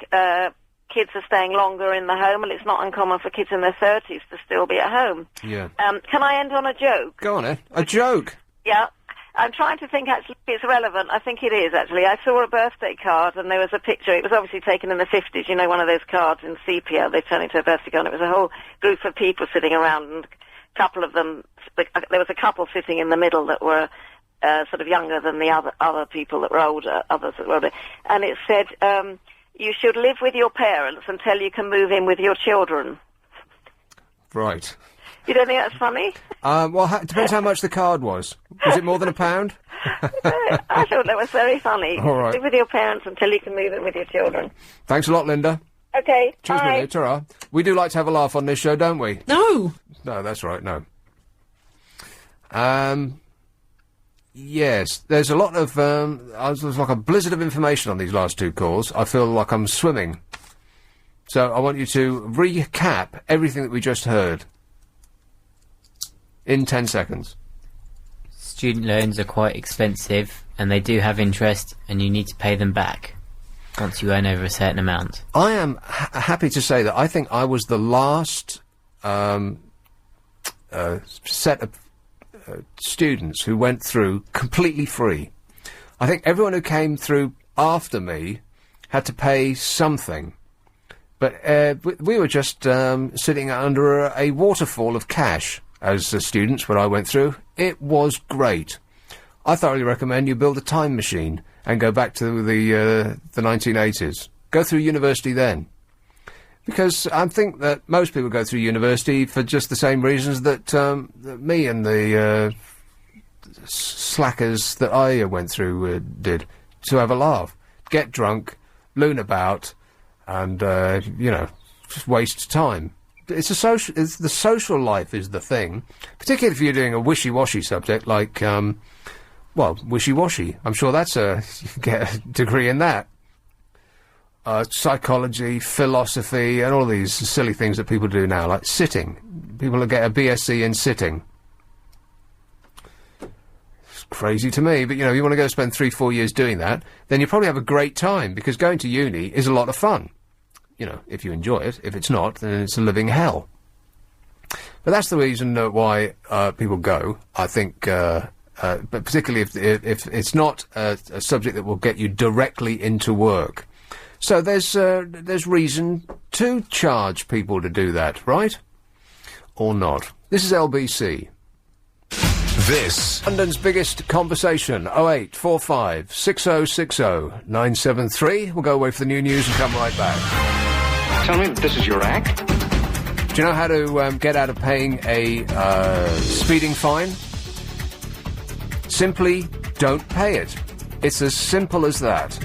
kids are staying longer in the home, and it's not uncommon for kids in their 30s to still be at home. Yeah. Can I end on a joke? Go on, Ed. A joke? Yeah. I'm trying to think, actually, if it's relevant. I think it is, actually. I saw a birthday card, and there was a picture. It was obviously taken in the 50s, one of those cards in sepia. They turn into a birthday card, and it was a whole group of people sitting around, and a couple of them, there was a couple sitting in the middle that were sort of younger than the other people that were older, others that were older. And it said, you should live with your parents until you can move in with your children. Right. You don't think that's funny? Well, it depends how much the card was. Was it more than £1? I thought that was very funny. All right. Live with your parents until you can move in with your children. Thanks a lot, Linda. Okay, Cheers, bye. Minnie. Ta-ra. We do like to have a laugh on this show, don't we? No. No, that's right, no. Yes, there's a lot of, there's like a blizzard of information on these last two calls. I feel like I'm swimming. So I want you to recap everything that we just heard. In 10 seconds. Student loans are quite expensive, and they do have interest, and you need to pay them back once you earn over a certain amount. I am happy to say that I think I was the last set of students who went through completely free. I think everyone who came through after me had to pay something. But we were just sitting under a waterfall of cash as students when I went through. It was great. I thoroughly recommend you build a time machine and go back to the 1980s. Go through university then. Because I think that most people go through university for just the same reasons that me and the slackers that I went through did, to have a laugh. Get drunk, loon about, and, just waste time. It's the social life is the thing, particularly if you're doing a wishy-washy subject like, wishy-washy. I'm sure you can get a degree in that. Psychology, philosophy, and all these silly things that people do now, like sitting. People get a BSc in sitting. It's crazy to me, but, you want to go spend 3-4 years doing that, then you probably have a great time, because going to uni is a lot of fun. If you enjoy it. If it's not, then it's a living hell. But that's the reason why people go, I think, but particularly if it's not a subject that will get you directly into work. So there's reason to charge people to do that, right? Or not. This is LBC. This. London's biggest conversation, 0845 6060 973. We'll go away for the new news and come right back. Tell me that this is your act? Do you know how to get out of paying a speeding fine? Simply don't pay it. It's as simple as that.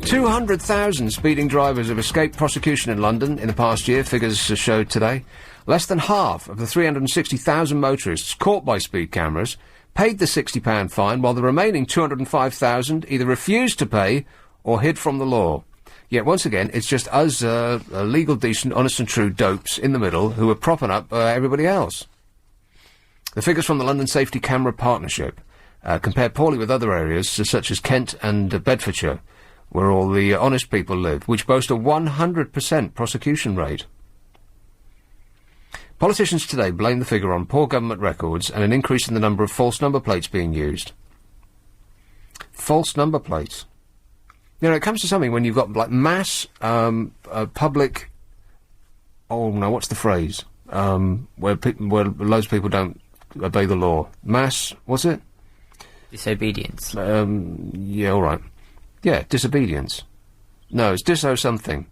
200,000 speeding drivers have escaped prosecution in London in the past year, figures showed today. Less than half of the 360,000 motorists caught by speed cameras paid the £60 fine, while the remaining 205,000 either refused to pay or hid from the law. Yet once again, it's just us, legal, decent, honest and true dopes in the middle who are propping up everybody else. The figures from the London Safety Camera Partnership compare poorly with other areas such as Kent and Bedfordshire, where all the honest people live, which boast a 100% prosecution rate. Politicians today blame the figure on poor government records and an increase in the number of false number plates being used. False number plates. It comes to something when you've got, like, mass, public... Oh, no, what's the phrase? Where loads of people don't obey the law. Mass, what's it? Disobedience. Yeah, all right. Yeah, disobedience. No, it's diso-something.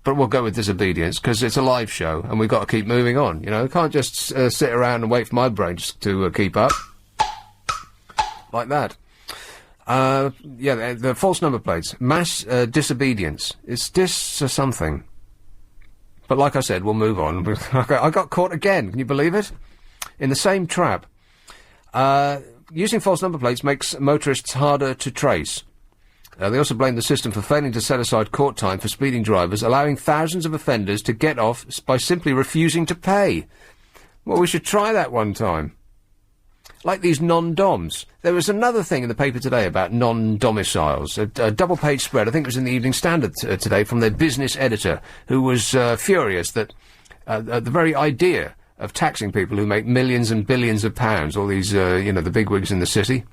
But we'll go with disobedience, because it's a live show, and we've got to keep moving on, We can't just sit around and wait for my brain to keep up. Like that. The false number plates. Mass disobedience. It's something. But like I said, we'll move on. I got caught again, can you believe it? In the same trap. Using false number plates makes motorists harder to trace. They also blame the system for failing to set aside court time for speeding drivers, allowing thousands of offenders to get off by simply refusing to pay. Well, we should try that one time. Like these non-doms. There was another thing in the paper today about non-domiciles. A double-page spread, I think it was in the Evening Standard today, from their business editor, who was furious that the very idea of taxing people who make millions and billions of pounds, all these, the bigwigs in the city,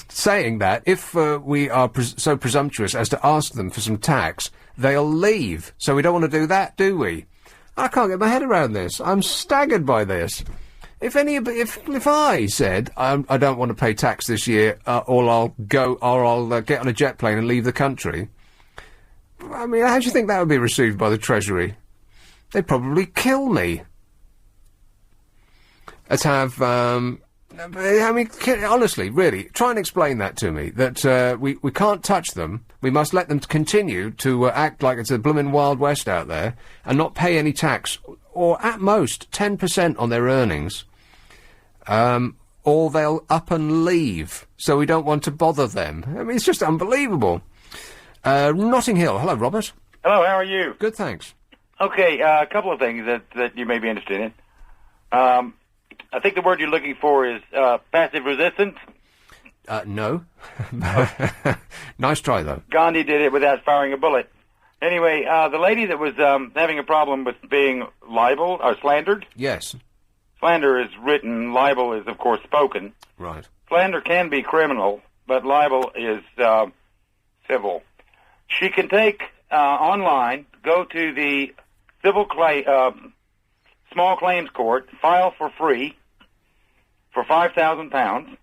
saying that if we are so presumptuous as to ask them for some tax, they'll leave. So we don't want to do that, do we? I can't get my head around this. I'm staggered by this. If I said I don't want to pay tax this year, or I'll get on a jet plane and leave the country, I mean, how do you think that would be received by the Treasury? They'd probably kill me. Let's have. Honestly, really, try and explain that to me. That we can't touch them. We must let them continue to act like it's a bloomin' Wild West out there and not pay any tax, or at most 10% on their earnings, or they'll up and leave. So we don't want to bother them. I mean, it's just unbelievable. Notting Hill. Hello, Robert. Hello, how are you? Good, thanks. Okay, a couple of things that you may be interested in. I think the word you're looking for is passive resistance. No. Nice try, though. Gandhi did it without firing a bullet. Anyway, the lady that was having a problem with being libeled or slandered. Yes. Slander is written, libel is, of course, spoken. Right. Slander can be criminal, but libel is civil. She can take online, go to the small claims court, file for free for £5,000.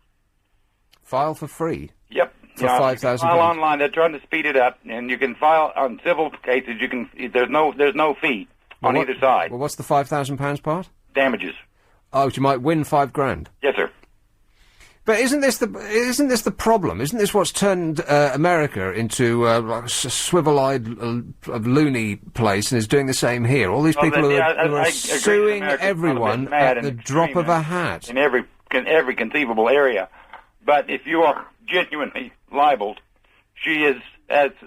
File for free? Yep. For £5,000? File online. They're trying to speed it up, and you can file on civil cases. There's no fee. on either side. Well, what's the £5,000 part? Damages. Oh, you might win $5,000. Yes, sir. But isn't this the problem? Isn't this what's turned America into like a swivel-eyed, loony place, and is doing the same here? All these people who are suing everyone at the drop of a hat in every conceivable area. But if you are genuinely libeled, she has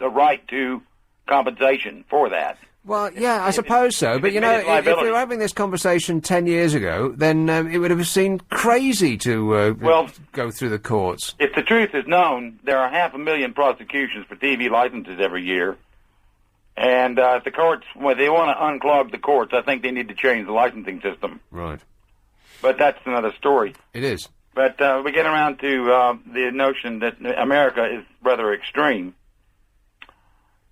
a right to compensation for that. Well, yeah, I suppose so. But, you know, if we were having this conversation 10 years ago, then it would have seemed crazy to go through the courts. If the truth is known, there are 500,000 prosecutions for TV licenses every year. And if the courts, when they want to unclog the courts, I think they need to change the licensing system. Right. But that's another story. It is. But we get around to the notion that America is rather extreme.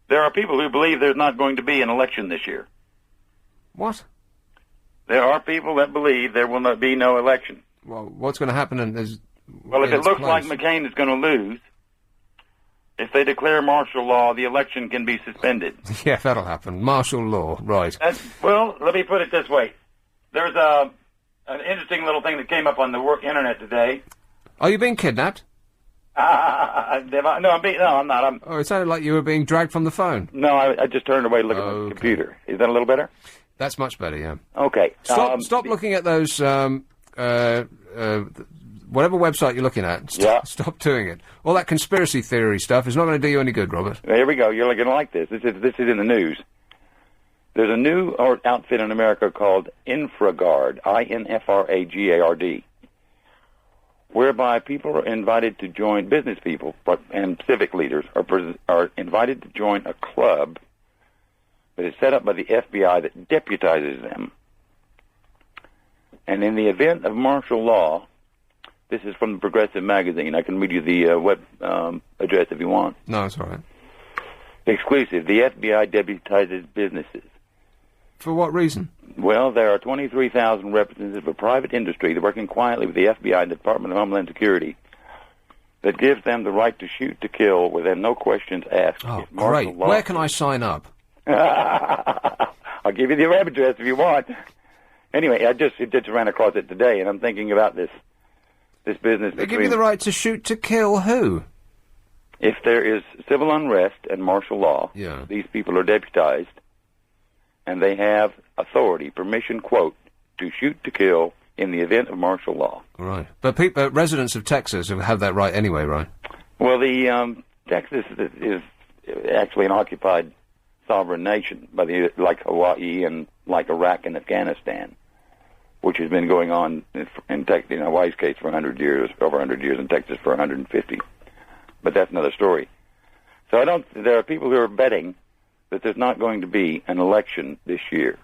There are people who believe there's not going to be an election this year. What? There are people that believe there will not be no election. Well, what's going to happen Well, if it looks like McCain is going to lose, if they declare martial law, the election can be suspended. Yeah, that'll happen. Martial law, right. Well, let me put it this way. There's an interesting little thing that came up on the internet today. Are you being kidnapped? No, I'm not. Oh, it sounded like you were being dragged from the phone. No, I just turned away to look at my computer. Is that a little better? That's much better, yeah. Okay. Stop looking at those, whatever website you're looking at. Stop doing it. All that conspiracy theory stuff is not going to do you any good, Robert. Here we go. You're going to like this. This is in the news. There's a new outfit in America called Infragard, INFRAGARD, whereby people are invited to join, business people and civic leaders are invited to join a club that is set up by the FBI that deputizes them. And in the event of martial law, this is from the Progressive magazine. I can read you the web address if you want. No, it's all right. Exclusive. The FBI deputizes businesses. For what reason? Well, there are 23,000 representatives of private industry that are working quietly with the FBI and the Department of Homeland Security that gives them the right to shoot to kill with no questions asked. Oh, great. Where can I sign up? I'll give you the web address if you want. Anyway, I just ran across it today, and I'm thinking about this business. They give you the right to shoot to kill who? If there is civil unrest and martial law, these people are deputized, and they have authority, permission, quote, to shoot to kill in the event of martial law. Right. But residents of Texas have that right anyway, right? Well, Texas is actually an occupied sovereign nation, like Hawaii and like Iraq and Afghanistan, which has been going on in Hawaii's case for 100 years, over 100 years, in Texas for 150. But that's another story. So there are people who are betting that there's not going to be an election this year.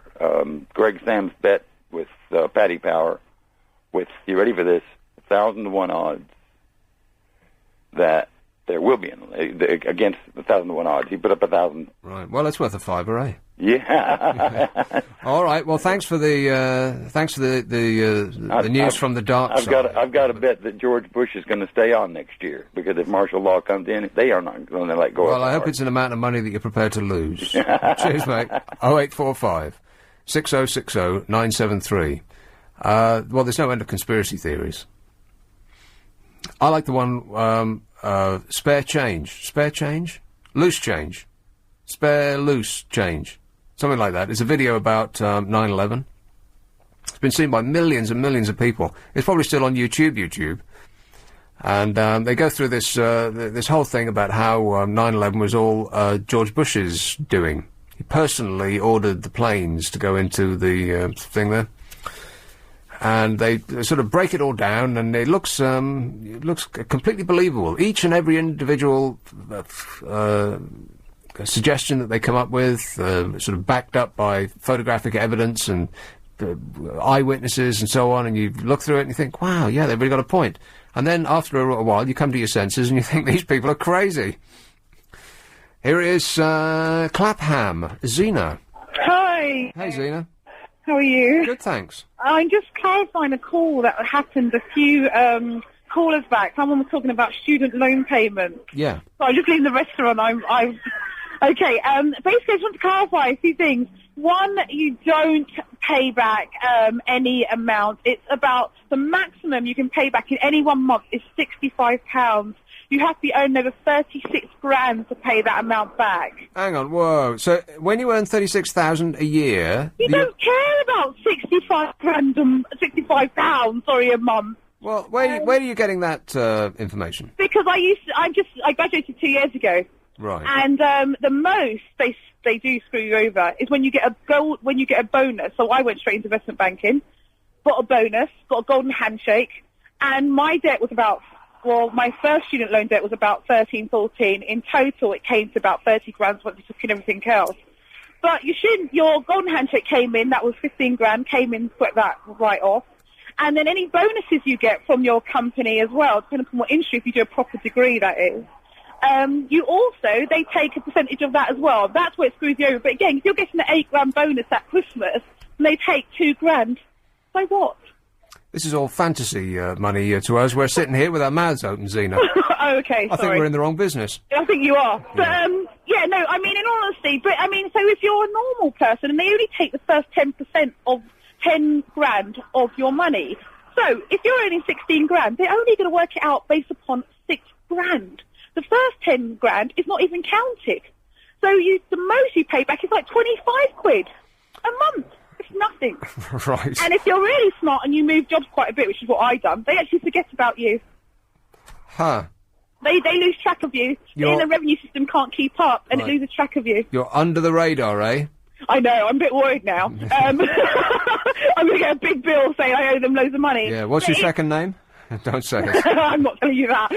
Greg Sam's bet with Paddy Power, with, you ready for this, 1,000-to-1 odds that there will be against the 1,000-to-1 odds. He put up 1,000. Right. Well, it's worth a fiver, eh? Yeah. All right. Well, thanks for the news from the dark side. I've got a bet that George Bush is going to stay on next year, because if martial law comes in, they are not going to let go. Well, I hope it's an amount of money that you're prepared to lose. Cheers, mate. 0845 6060 973. Well, there's no end of conspiracy theories. I like the one spare change, loose change, spare loose change. Something like that. It's a video about 9/11. It's been seen by millions and millions of people. It's probably still on YouTube. And they go through this this whole thing about how 9/11 was all George Bush's doing. He personally ordered the planes to go into the thing there. And they sort of break it all down, and it looks completely believable. Each and every individual suggestion that they come up with, sort of backed up by photographic evidence and eyewitnesses and so on, and you look through it and you think, wow, yeah, they've really got a point. And then after a while, you come to your senses and you think these people are crazy. Here is Clapham, Zena. Hi. Hey, Zena. How are you? Good, thanks. I'm just clarifying a call that happened a few callers back. Someone was talking about student loan payments. Yeah. So I'm just leaving the restaurant. Okay, basically I just want to clarify a few things. One, you don't pay back any amount. It's about the maximum you can pay back in any 1 month is £65. You have to be earning over 36 grand to pay that amount back. Hang on, whoa. So when you earn 36,000 a year... You don't care about £65 a month. Well, where are you getting that information? Because I graduated 2 years ago. Right. And the most they do screw you over is when you get a bonus. So I went straight into investment banking, got a bonus, got a golden handshake, and my debt was my first student loan debt was about 13, 14. In total, it came to about 30 grand once you took in everything else. But your golden handshake came in, that was 15 grand, came in, put that right off. And then any bonuses you get from your company as well, depending on what industry, if you do a proper degree, that is. They take a percentage of that as well. That's where it screws you over. But again, if you're getting an 8 grand bonus at Christmas, and they take 2 grand, so what? This is all fantasy money to us. We're sitting here with our mouths open, Zena. Oh, okay, I think we're in the wrong business. I think you are. Yeah. But, no, I mean, in all honesty, so if you're a normal person, and they only take the first 10% of 10 grand of your money. So, if you're earning 16 grand, they're only going to work it out based upon 6 grand. The first 10 grand is not even counted. So the most you pay back is like 25 quid a month. It's nothing. Right. And if you're really smart and you move jobs quite a bit, which is what I've done, they actually forget about you. Huh. They lose track of you. The revenue system can't keep up, and it loses track of you. You're under the radar, eh? I know, I'm a bit worried now. I'm going to get a big bill saying I owe them loads of money. Yeah, what's your second name? Don't say it. I'm not telling you that.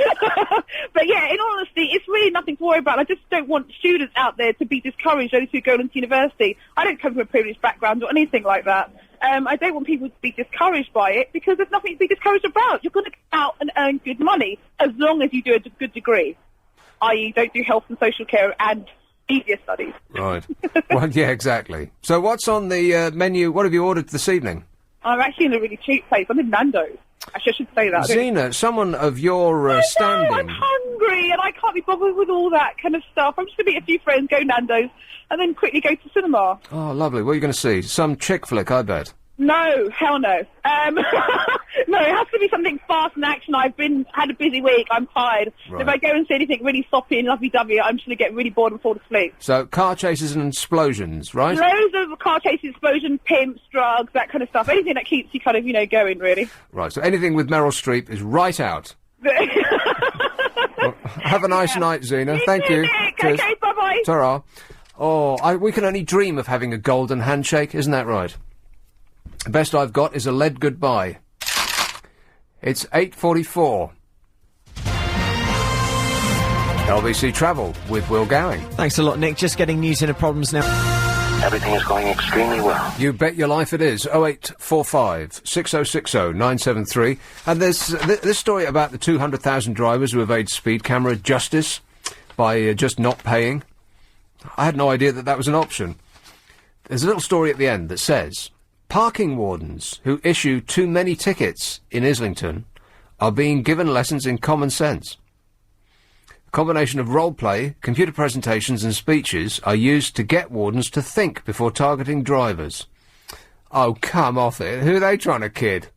But yeah, in all honesty, it's really nothing to worry about. I just don't want students out there to be discouraged, those who go into university. I don't come from a privileged background or anything like that. I don't want people to be discouraged by it, because there's nothing to be discouraged about. You're going to come out and earn good money as long as you do a good degree, i.e. don't do health and social care and media studies. Right. Well, yeah, exactly. So what's on the menu? What have you ordered this evening? I'm actually in a really cheap place. I'm in Nando's. Actually, I should say that. Zena, someone of your standing... I'm hungry and I can't be bothered with all that kind of stuff. I'm just going to meet a few friends, go Nando's, and then quickly go to cinema. Oh, lovely. What are you going to see? Some chick flick, I bet. No, hell no. No, it has to be something fast and action. Had a busy week, I'm tired. Right. If I go and see anything really soppy and lovey-dovey, I'm just going to get really bored and fall asleep. So, car chases and explosions, right? Loads of car chases, explosions, pimps, drugs, that kind of stuff. Anything that keeps you kind of, going, really. Right, so anything with Meryl Streep is right out. Well, have a nice night, Zena. Thank you. Cheers. Okay, bye-bye. Ta-ra. Oh, we can only dream of having a golden handshake, isn't that right? The best I've got is a lead goodbye. It's 8:44. LBC Travel with Will Gowing. Thanks a lot, Nick. Just getting news into problems now. Everything is going extremely well. You bet your life it is. 0845 6060 973. And there's this story about the 200,000 drivers who evade speed camera justice by just not paying. I had no idea that was an option. There's a little story at the end that says... Parking wardens who issue too many tickets in Islington are being given lessons in common sense. A combination of role-play, computer presentations and speeches are used to get wardens to think before targeting drivers. Oh, come off it. Who are they trying to kid?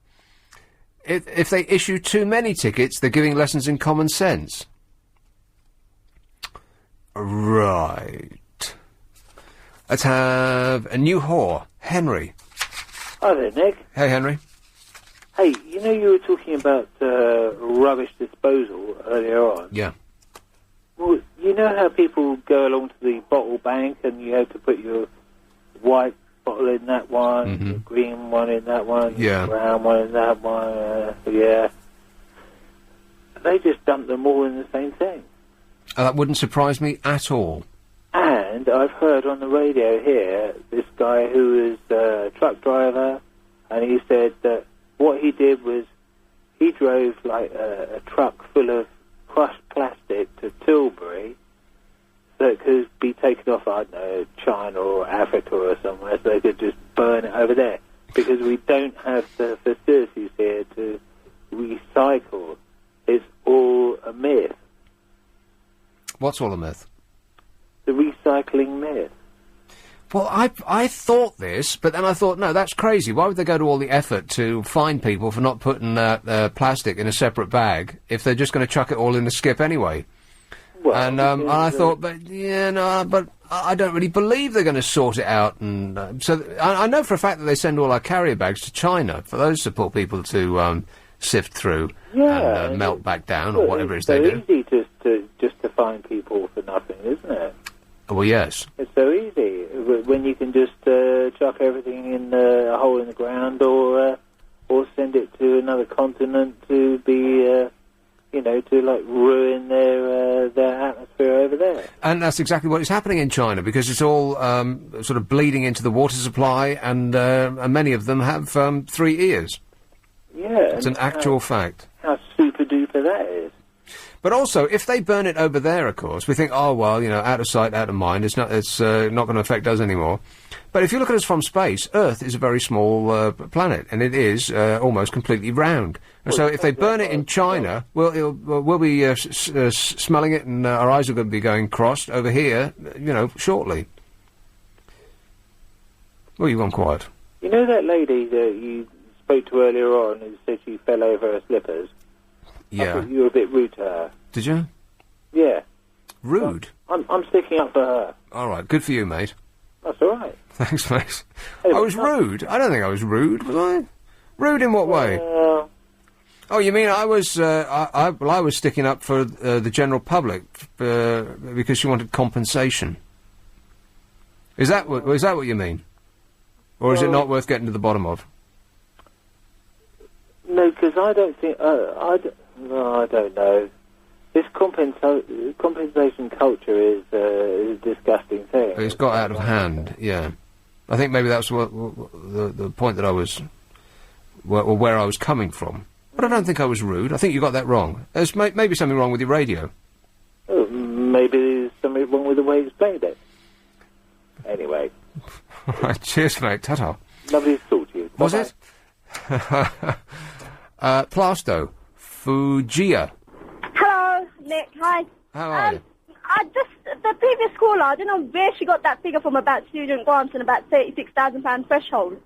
If they issue too many tickets, they're giving lessons in common sense. Right. Let's have a new whore, Henry. Hi there, Nick. Hey, Henry. Hey, you were talking about rubbish disposal earlier on. Yeah. Well, you know how people go along to the bottle bank and you have to put your white bottle in that one, your green one in that one, your brown one in that one, yeah. They just dump them all in the same thing. That wouldn't surprise me at all. And I've heard on the radio here, this guy who is a truck driver, and he said that what he did was he drove like a truck full of crushed plastic to Tilbury so it could be taken off, I don't know, China or Africa or somewhere, so they could just burn it over there. Because we don't have the facilities here to recycle. It's all a myth. What's all a myth? The recycling Well, I thought this, but then I thought, no, that's crazy. Why would they go to all the effort to fine people for not putting plastic in a separate bag if they're just going to chuck it all in the skip anyway? Well, and I thought, but I don't really believe they're going to sort it out. And so I know for a fact that they send all our carrier bags to China for those support people to sift through and melt back down or whatever it is they do. It's so easy just to fine people for nothing, isn't it? Well, yes. It's so easy when you can just chuck everything in a hole in the ground, or send it to another continent to be, to like ruin their atmosphere over there. And that's exactly what is happening in China, because it's all sort of bleeding into the water supply, and many of them have 3 ears. Yeah, it's an actual fact. How super duper that is. But also, if they burn it over there, of course, we think, oh well, out of sight, out of mind. It's not going to affect us anymore. But if you look at us from space, Earth is a very small planet, and it is almost completely round. And so, if they burn it in China, we'll be smelling it, and our eyes are going to be going crossed over here, shortly. Well, you've gone quiet. You know that lady that you spoke to earlier on who said she fell over her slippers? Yeah. I thought you were a bit rude to her. Did you? Yeah. Rude? I'm sticking up for her. All right, good for you, mate. That's all right. Thanks, mate. I was rude? I don't think I was rude, was I? Rude in what way? Oh, you mean I was, I was sticking up for the general public because she wanted compensation. Is that what you mean? Or is it not worth getting to the bottom of? No, because I don't think... I don't know. This compensation culture is a disgusting thing. It's got out of hand, yeah. I think maybe that's what the point that I was... where I was coming from. But I don't think I was rude. I think you got that wrong. There's maybe something wrong with your radio. Oh, maybe there's something wrong with the way it's played it. Anyway. All right, cheers, mate. Ta-ta. Lovely to talk to you. Was it? Plasto. Fugia. Hello, Nick. Hi. How are you? The previous caller, I don't know where she got that figure from about student grants and about £36,000 threshold.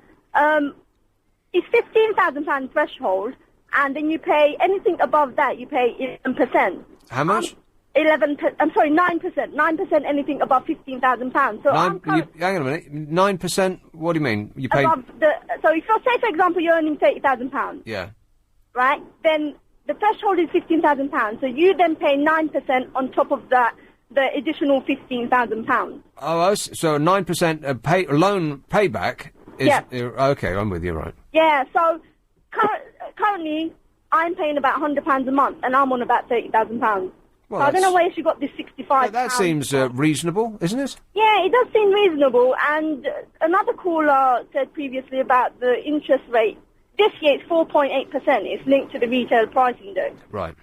It's £15,000 threshold, and then you pay anything above that, you pay 11%. How much? 9%. 9% anything above £15,000. So hang on a minute. 9%. What do you mean? You pay above so if you say, for example, you're earning £30,000. Yeah. Right. Then the threshold is £15,000. So you then pay 9% on top of that, the additional £15,000. Oh, so 9% loan payback is... Yeah. Okay, I'm with you, right. Yeah, so currently I'm paying about £100 a month, and I'm on about £30,000. Well, so I don't know where she got this £65. That seems reasonable, isn't it? Yeah, it does seem reasonable. And another caller said previously about the interest rate. This year it's 4.8%. It's linked to the retail price index. Right.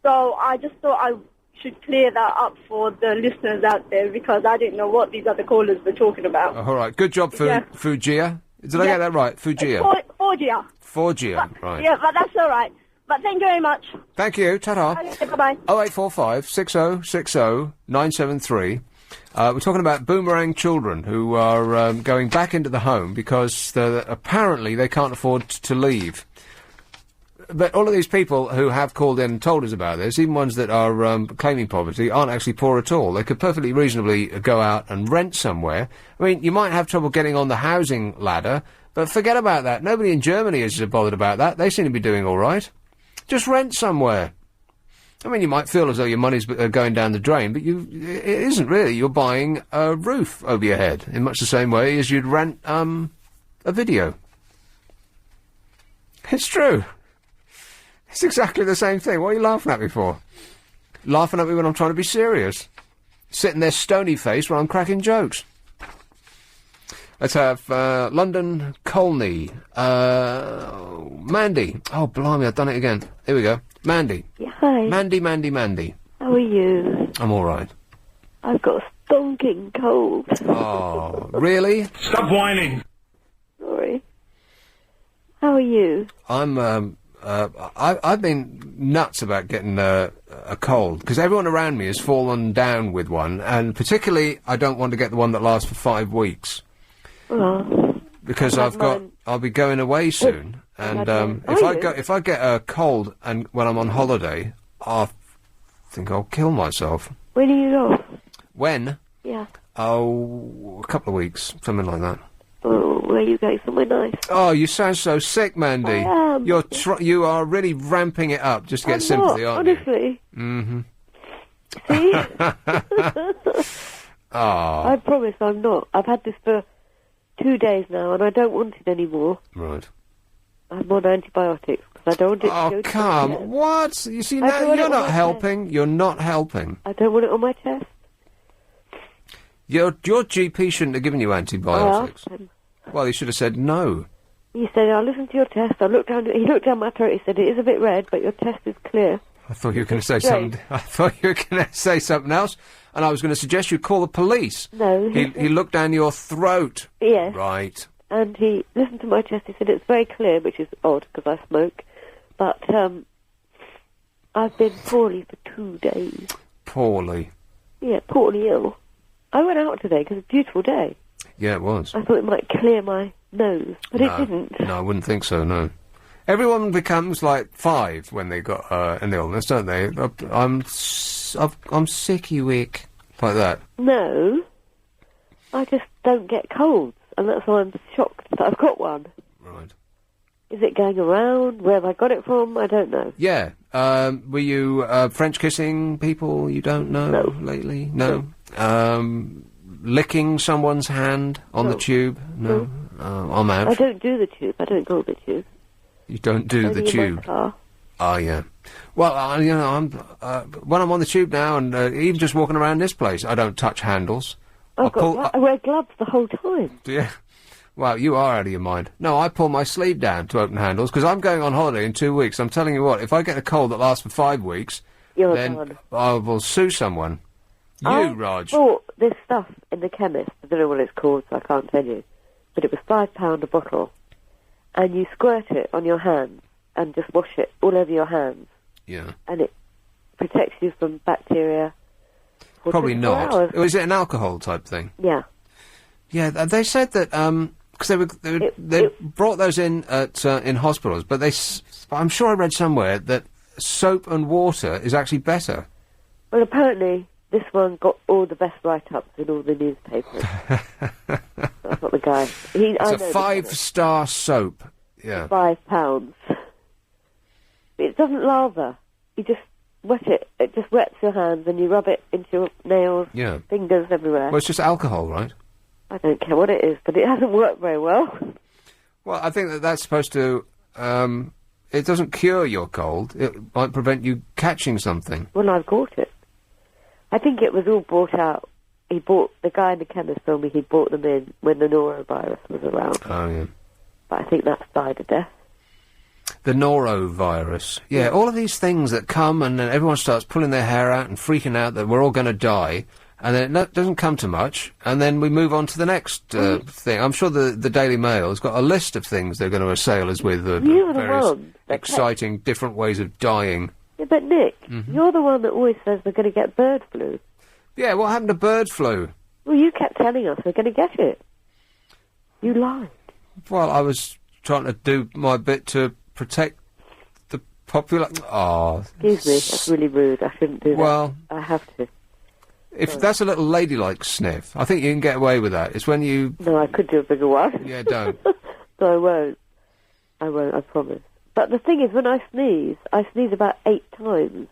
So I just thought I should clear that up for the listeners out there, because I didn't know what these other callers were talking about. All right. Good job, Fugia. Did I get that right? Fugia. Forgia. Forgia, right. Yeah, but that's all right. But thank you very much. Thank you. Ta-ta. Okay, bye-bye. 0845 6060 973. We're talking about boomerang children who are going back into the home because apparently they can't afford to leave. But all of these people who have called in and told us about this, even ones that are claiming poverty, aren't actually poor at all. They could perfectly reasonably go out and rent somewhere. I mean, you might have trouble getting on the housing ladder, but forget about that. Nobody in Germany is bothered about that. They seem to be doing all right. Just rent somewhere. I mean, you might feel as though your money's going down the drain, but it isn't really. You're buying a roof over your head in much the same way as you'd rent a video. It's true. It's exactly the same thing. What are you laughing at me for? Laughing at me when I'm trying to be serious. Sitting there stony-faced while I'm cracking jokes. Let's have London Colney. Mandy. Oh, blimey, I've done it again. Here we go. Mandy. Yeah, hi. Mandy. How are you? I'm all right. I've got a stonking cold. Oh, really? Stop whining. Sorry. How are you? I'm I've been nuts about getting a cold, because everyone around me has fallen down with one, and particularly I don't want to get the one that lasts for 5 weeks. Well, because I'll be going away soon, and if I get a cold and when I'm on holiday, I think I'll kill myself. When are you off? When? Yeah. Oh, a couple of weeks, something like that. Oh, where are you going? Somewhere nice? Oh, you sound so sick, Mandy. I am. You are really ramping it up just to get sympathy, aren't honestly. you? See? Oh. I promise I'm not. I've had this for 2 days now, and I don't want it anymore. Right. I'm on antibiotics, because I don't want it to go Oh, to come. my chest. What? You see, I now don't want it you're on not my helping. You're not helping. I don't want it on my chest. Your GP shouldn't have given you antibiotics. I asked him. Well, he should have said no. He said, I'll listen to your test. He looked down my throat. He said, it is a bit red, but your test is clear. I thought you were going to say something. I thought you were going to say something else, and I was going to suggest you call the police. No. He looked down your throat. Yes. Right. And he listened to my chest. He said, it's very clear, which is odd, because I smoke. But I've been poorly for 2 days. Poorly. Yeah, poorly ill. I went out today because it's a beautiful day. Yeah, it was. I thought it might clear my nose, but it didn't. No, I wouldn't think so, no. Everyone becomes like 5 when they got an illness, don't they? I'm sicky wick, like that. No, I just don't get colds, and that's why I'm shocked that I've got one. Right. Is it going around? Where have I got it from? I don't know. Yeah. Were you French kissing people you don't know lately? No. Licking someone's hand on the tube? No. I'm out. I don't do the tube. I don't go the tube. You don't do Only the in my tube? car. Oh, yeah. Well, I'm when I'm on the tube now, and even just walking around this place, I don't touch handles. I wear gloves the whole time. Do you? Well, you are out of your mind. No, I pull my sleeve down to open handles, because I'm going on holiday in 2 weeks. I'm telling you what, if I get a cold that lasts for 5 weeks, then gone. I will sue someone. You, Raj. I bought this stuff in the chemist. I don't know what it's called, so I can't tell you. But it was £5 a bottle. And you squirt it on your hands and just wash it all over your hands. Yeah. And it protects you from bacteria. for Probably 24 not. hours. Is it an alcohol type thing? Yeah. Yeah, they said that, because they brought those in at in hospitals, but I'm sure I read somewhere that soap and water is actually better. Well, apparently this one got all the best write-ups in all the newspapers. That's what the guy... It's a 5-star soap. Yeah. £5. It doesn't lather. You just wet it. It just wets your hands and you rub it into your nails, fingers, everywhere. Well, it's just alcohol, right? I don't care what it is, but it hasn't worked very well. Well, I think that's supposed to... it doesn't cure your cold. It might prevent you catching something. Well, I've got it. I think it was all bought out. The guy in the chemist told me he bought them in when the norovirus was around. Oh, yeah. But I think that's died a death. The norovirus. Yeah, all of these things that come and then everyone starts pulling their hair out and freaking out that we're all going to die, and then it doesn't come to much, and then we move on to the next thing. I'm sure the Daily Mail has got a list of things they're going to assail us with, various exciting different ways of dying. Yeah, but Nick, you're the one that always says we're going to get bird flu. Yeah, what happened to bird flu? Well, you kept telling us we're going to get it. You lied. Well, I was trying to do my bit to protect the population. Oh. Excuse me, that's really rude. I shouldn't do that. Well, I have to. If that's a little ladylike sniff, I think you can get away with that. It's when you... No, I could do a bigger one. Yeah, don't. No, I won't. I won't, I promise. But the thing is, when I sneeze about 8 times.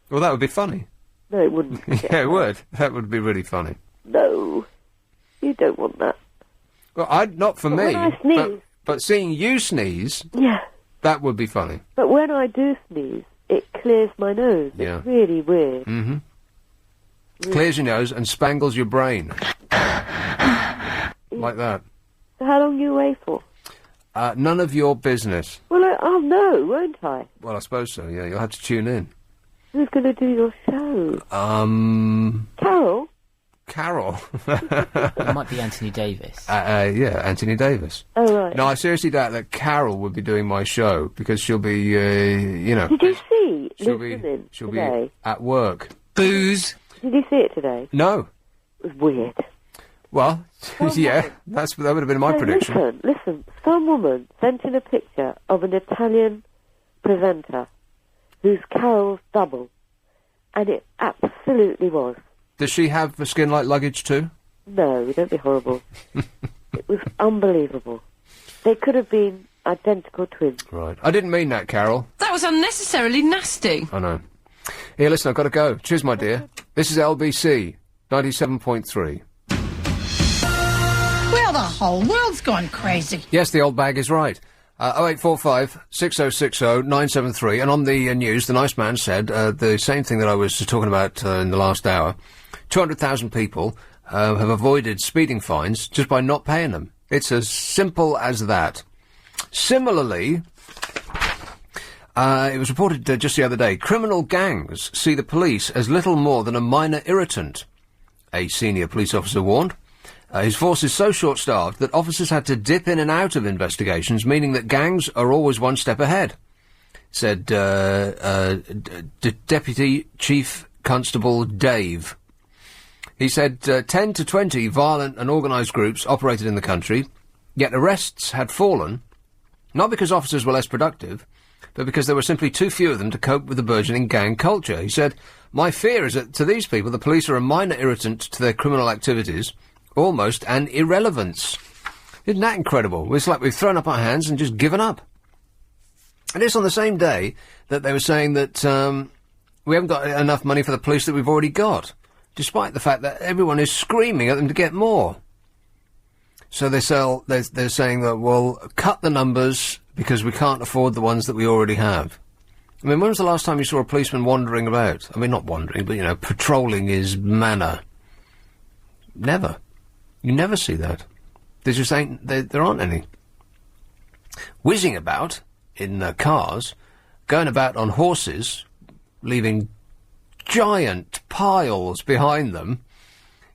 Well, that would be funny. No, it wouldn't. Yeah, it would. That would be really funny. No. You don't want that. Well, not for me. When I sneeze... But seeing you sneeze... Yeah. That would be funny. But when I do sneeze, it clears my nose. Yeah. It's really weird. Mm-hmm. Clears your nose and spangles your brain. Like that. So how long are you away for? None of your business. Well, I'll know, won't I? Well, I suppose so, yeah. You'll have to tune in. Who's going to do your show? Carol? Carol. It might be Anthony Davis. Yeah, Anthony Davis. Oh, right. No, I seriously doubt that Carol would be doing my show, because she'll be, you know... Did you see She'll Liz be, Lemon she'll today? be at work. Booze. Did you see it today? No. It was weird. Well, yeah, that would have been my No, prediction. Listen. Some woman sent in a picture of an Italian presenter who's Carol's double, and it absolutely was. Does she have a skin like luggage too? No, don't be horrible. It was unbelievable. They could have been identical twins. Right. I didn't mean that, Carol. That was unnecessarily nasty. I know. Here, listen, I've got to go. Cheers, my dear. This is LBC 97.3. Well, the whole world's gone crazy. Yes, the old bag is right. 0845 6060 973. And on the news, the nice man said the same thing that I was talking about in the last hour. 200,000 people have avoided speeding fines just by not paying them. It's as simple as that. Similarly, it was reported just the other day, criminal gangs see the police as little more than a minor irritant. A senior police officer warned. His force is so short-staffed that officers had to dip in and out of investigations, meaning that gangs are always one step ahead, said Deputy Chief Constable Dave. He said 10 to 20 violent and organised groups operated in the country, yet arrests had fallen, not because officers were less productive, but because there were simply too few of them to cope with the burgeoning gang culture. He said, "My fear is that to these people the police are a minor irritant to their criminal activities, almost an irrelevance." Isn't that incredible? It's like we've thrown up our hands and just given up. And it's on the same day that they were saying that we haven't got enough money for the police that we've already got, despite the fact that everyone is screaming at them to get more. So they're saying that, well, cut the numbers because we can't afford the ones that we already have. I mean, when was the last time you saw a policeman wandering about? I mean, not wandering, but, you know, patrolling his manor. Never. You never see that. There's just there aren't any. Whizzing about in cars, going about on horses, leaving giant piles behind them.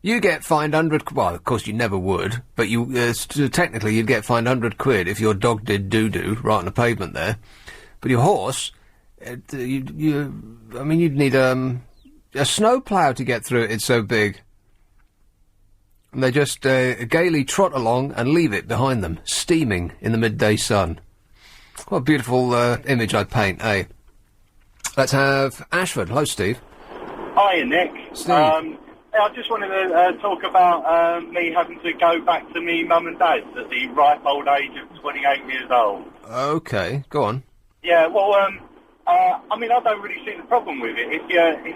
You get fined 100... Well, of course you never would, but you technically you'd get fined 100 quid if your dog did doo-doo right on the pavement there. But your horse, I mean, you'd need a snowplough to get through it. It's so big. And they just gaily trot along and leave it behind them, steaming in the midday sun. What a beautiful image I'd paint, eh? Let's have Ashford. Hello, Steve. Hiya, Nick. Steve. I just wanted to talk about me having to go back to me mum and dad's at the ripe old age of 28 years old. Okay, go on. Yeah, well, I mean, I don't really see the problem with it. If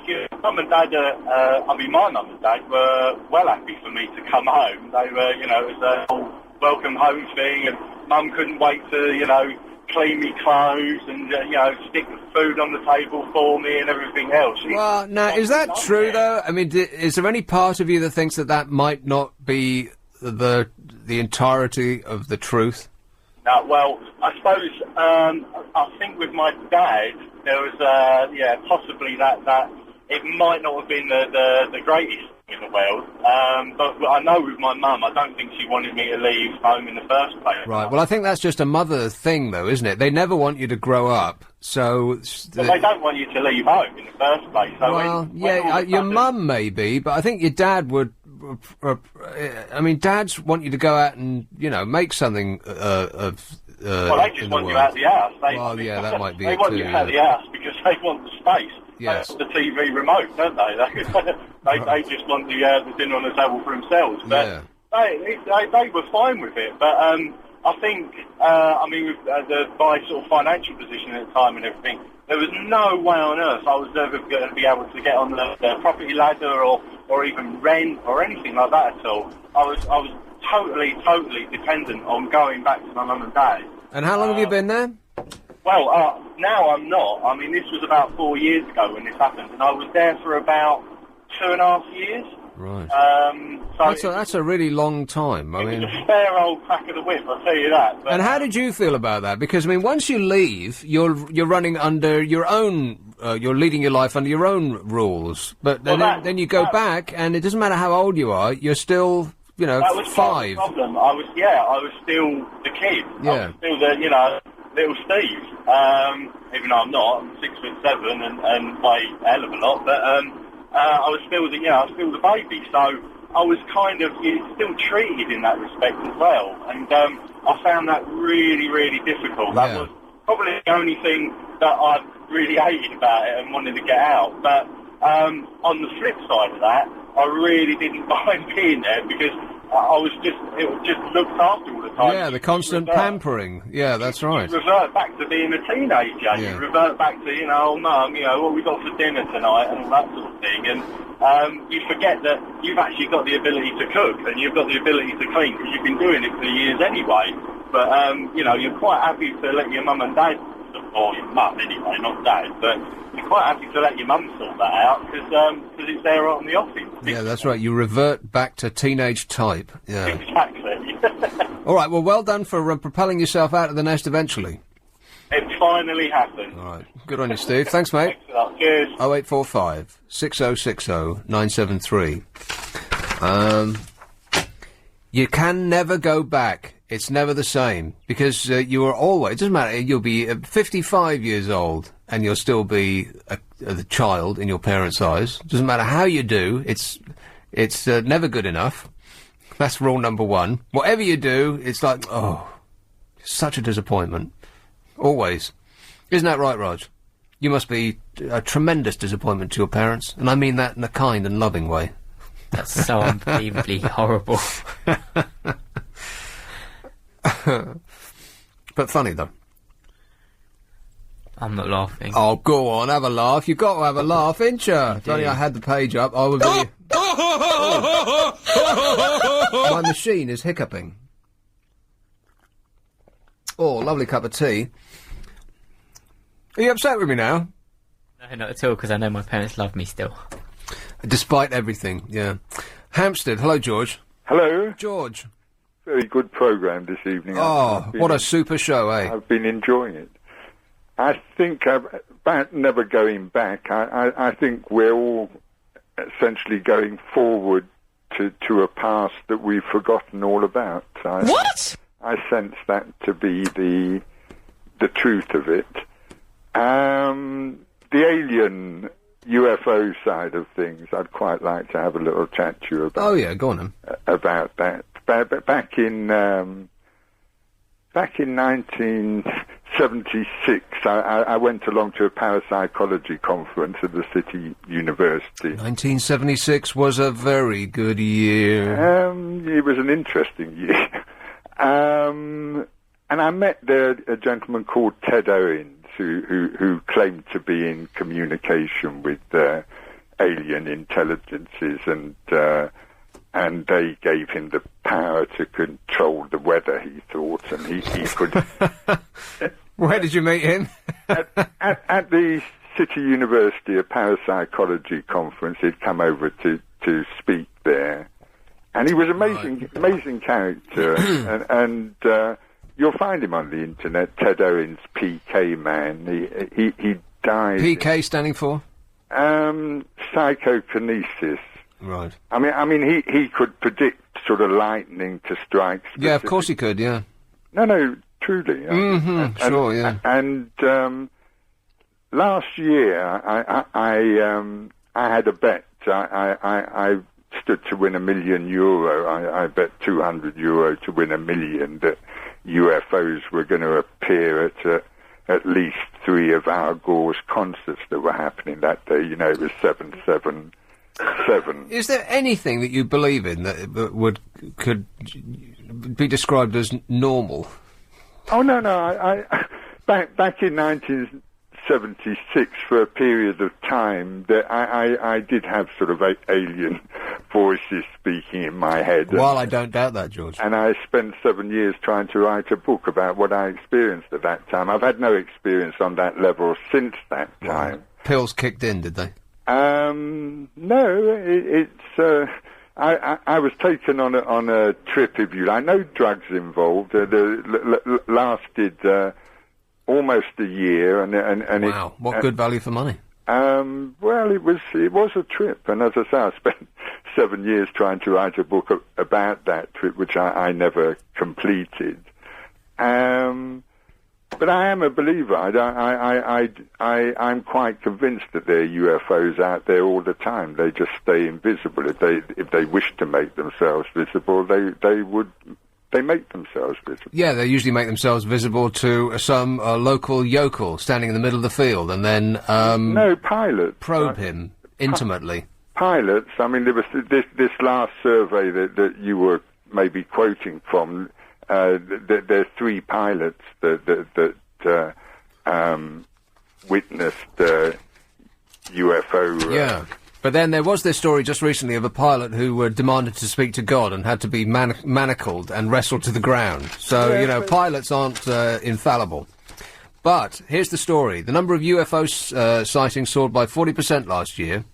your mum and dad my mum and dad were well happy for me to come home. They were, you know, it was a whole welcome home thing, and mum couldn't wait to, you know, clean me clothes and, you know, stick food on the table for me and everything else. Well, now, is that true, though? I mean, is there any part of you that thinks that might not be the entirety of the truth? Well, I suppose, I think with my dad, there was, possibly that it might not have been the greatest thing in the world, but I know with my mum, I don't think she wanted me to leave home in the first place. Right, well, I think that's just a mother thing, though, isn't it? They never want you to grow up, so... But they don't want you to leave home in the first place. So your mum maybe, but I think your dad would... I mean, dads want you to go out and, you know, make something of... well, they just want you out of the house. That might be they it want too, you out of the house because they want the space. Yes. The TV remote, don't they? They just want the dinner on the table for themselves. But they were fine with it. But I think, with my sort of financial position at the time and everything, there was no way on earth I was ever going to be able to get on the property ladder or even rent or anything like that at all. I was totally dependent on going back to my mum and dad. And how long have you been there? Well, now I'm not. I mean, this was about 4 years ago when this happened, and I was there for about 2.5 years. Right. That's a really long time. It was a fair old crack of the whip, I'll tell you that. But, and how did you feel about that? Because, I mean, once you leave, you're running under your own... you're leading your life under your own rules. But then you go back, and it doesn't matter how old you are, you're still That was part of the 5. problem. I was still the kid. I Yeah. was still the, little Steve. Even though I'm not, I'm 6'7" and weigh a hell of a lot, but I was still the baby. So I was kind of still treated in that respect as well, and I found that really, really difficult. That was probably the only thing that I really hated about it and wanted to get out. But on the flip side of that, I really didn't mind being there because it was just looked after all the time. Yeah, the constant pampering. Yeah, that's right. You revert back to being a teenager. Yeah. You revert back to, oh, Mum, what we got for dinner tonight and all that sort of thing. And you forget that you've actually got the ability to cook and you've got the ability to clean because you've been doing it for years anyway. But, you're quite happy to let your mum and dad, or your mum anyway, not dad, but you're quite happy to let your mum sort that out because it's there right on the office. Yeah, that's right. You revert back to teenage type. Yeah. Exactly. All right, well done for propelling yourself out of the nest eventually. It finally happened. All right. Good on you, Steve. Thanks, mate. Thanks a lot. Cheers. 0845 6060 973. You can never go back. It's never the same because you are always. It doesn't matter. You'll be 55 years old and you'll still be the child in your parents' eyes. Doesn't matter how you do. It's never good enough. That's rule number 1. Whatever you do, it's like such a disappointment. Always. Isn't that right, Raj? You must be a tremendous disappointment to your parents, and I mean that in a kind and loving way. That's so unbelievably horrible. But funny, though. I'm not laughing. Oh, go on, have a laugh. You've got to have a laugh, ain't you? If only I had the page up, I would be... My machine is hiccuping. Oh, lovely cup of tea. Are you upset with me now? No, not at all, because I know my parents love me still. Despite everything, yeah. Hampstead, hello, George. Hello. George. Very good programme this evening. Oh, what a super show, eh? I've been enjoying it. I think about never going back. I think we're all essentially going forward to a past that we've forgotten all about. What? I sense that to be the truth of it. The alien UFO side of things, I'd quite like to have a little chat to you about. Oh yeah, go on then. About that. Back in 1976, I went along to a parapsychology conference at the City University. 1976 was a very good year. It was an interesting year. And I met there a gentleman called Ted Owens, who claimed to be in communication with alien intelligences, and they gave him the power to control the weather, he thought, and he could... Where did you meet him? at the City University, a parapsychology conference. He'd come over to speak there. And he was amazing character, and you'll find him on the internet, Ted Owens, PK Man. He died... PK standing for? Psychokinesis. Right. I mean, he could predict sort of lightning to strike. Yeah, of course he could, yeah. No, truly. Sure, yeah. And last year, I had a bet. I stood to win €1 million. I bet €200 to win €1 million that UFOs were going to appear at least 3 of Al Gore's concerts that were happening that day. You know, it was 777. Is there anything that you believe in that could be described as normal? Oh no! I back in 1976, for a period of time, that I did have sort of alien voices speaking in my head. Well, I don't doubt that, George. And I spent 7 years trying to write a book about what I experienced at that time. I've had no experience on that level since that time. Pills kicked in, did they? No, it's. I was taken on a trip, if you like. No drugs involved. Lasted almost a year, and wow, what good value for money. Well, it was a trip, and as I say, I spent 7 years trying to write a book about that trip, which I never completed. But I am a believer. I'm quite convinced that there are UFOs out there all the time. They just stay invisible. If they wish to make themselves visible, they make themselves visible. Yeah, they usually make themselves visible to some local yokel standing in the middle of the field, and then no, pilots probe him intimately. Pilots. I mean, there was this last survey that you were maybe quoting from. There's 3 pilots that witnessed UFO. Yeah. But then there was this story just recently of a pilot who demanded to speak to God and had to be manacled and wrestled to the ground. So, Yeah, pilots aren't infallible. But here's the story. The number of UFO sightings soared by 40% last year.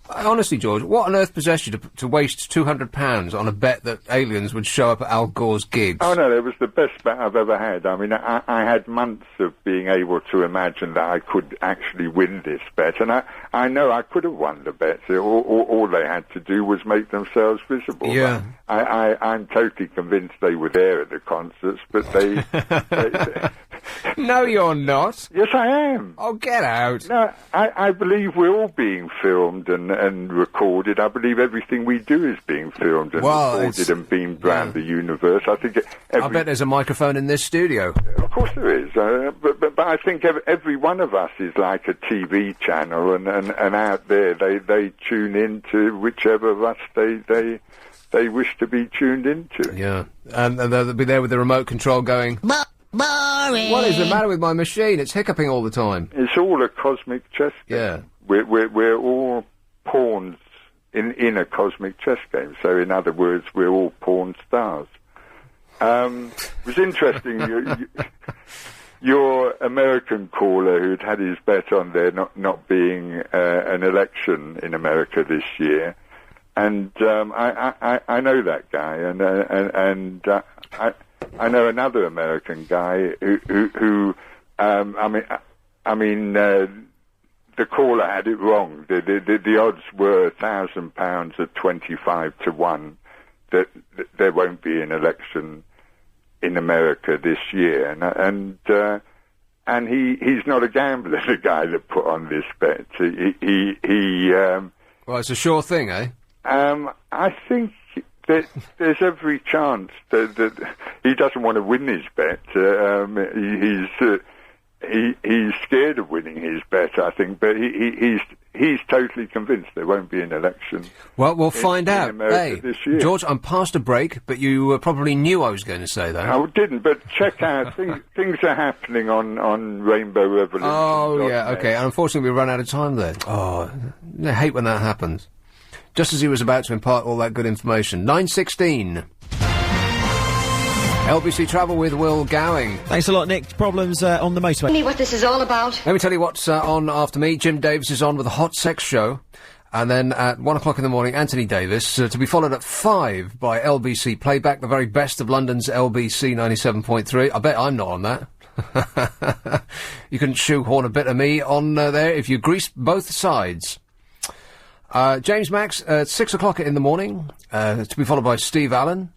Honestly, George, what on earth possessed you to waste £200 on a bet that aliens would show up at Al Gore's gigs? Oh, no, it was the best bet I've ever had. I mean, I had months of being able to imagine that I could actually win this bet, and I know I could have won the bet. All they had to do was make themselves visible. Yeah. I'm totally convinced they were there at the concerts, but they No, you're not. Yes, I am. Oh, get out. No, I believe we're all being filmed and recorded. I believe everything we do is being filmed and recorded and beamed around the universe. I think I bet there's a microphone in this studio. Of course there is. But I think every one of us is like a TV channel, and out there they tune in to whichever of us they wish to be tuned into. Yeah, and they'll be there with the remote control going... Boring. What is the matter with my machine? It's hiccuping all the time. It's all a cosmic chess game. Yeah. We're all pawns in a cosmic chess game. So, in other words, we're all pawn stars. It was interesting. Your American caller who'd had his bet on there not being an election in America this year, and I know that guy, and I know another American guy who I mean, the caller had it wrong. The odds were £1,000 at 25 to 1 that there won't be an election in America this year, and he's not a gambler. The guy that put on this bet, well, it's a sure thing, eh? I think there's every chance that he doesn't want to win his bet. He's scared of winning his bet, I think, but he's totally convinced there won't be an election. Well, we'll find out. America this year. George, I'm past a break, but you probably knew I was going to say that. I didn't, but check out, things are happening on Rainbow Revolution. Oh, yeah, okay. And unfortunately, we run out of time there. Oh, I hate when that happens. Just as he was about to impart all that good information. 9:16. LBC Travel with Will Gowing. Thanks a lot, Nick. Problems on the motorway. Tell me what this is all about. Let me tell you what's on after me. Jim Davis is on with a hot sex show. And then at 1 o'clock in the morning, Anthony Davis, to be followed at 5 by LBC Playback, the very best of London's LBC 97.3. I bet I'm not on that. You can shoehorn a bit of me on there if you grease both sides. James Max at 6 o'clock in the morning, to be followed by Steve Allen.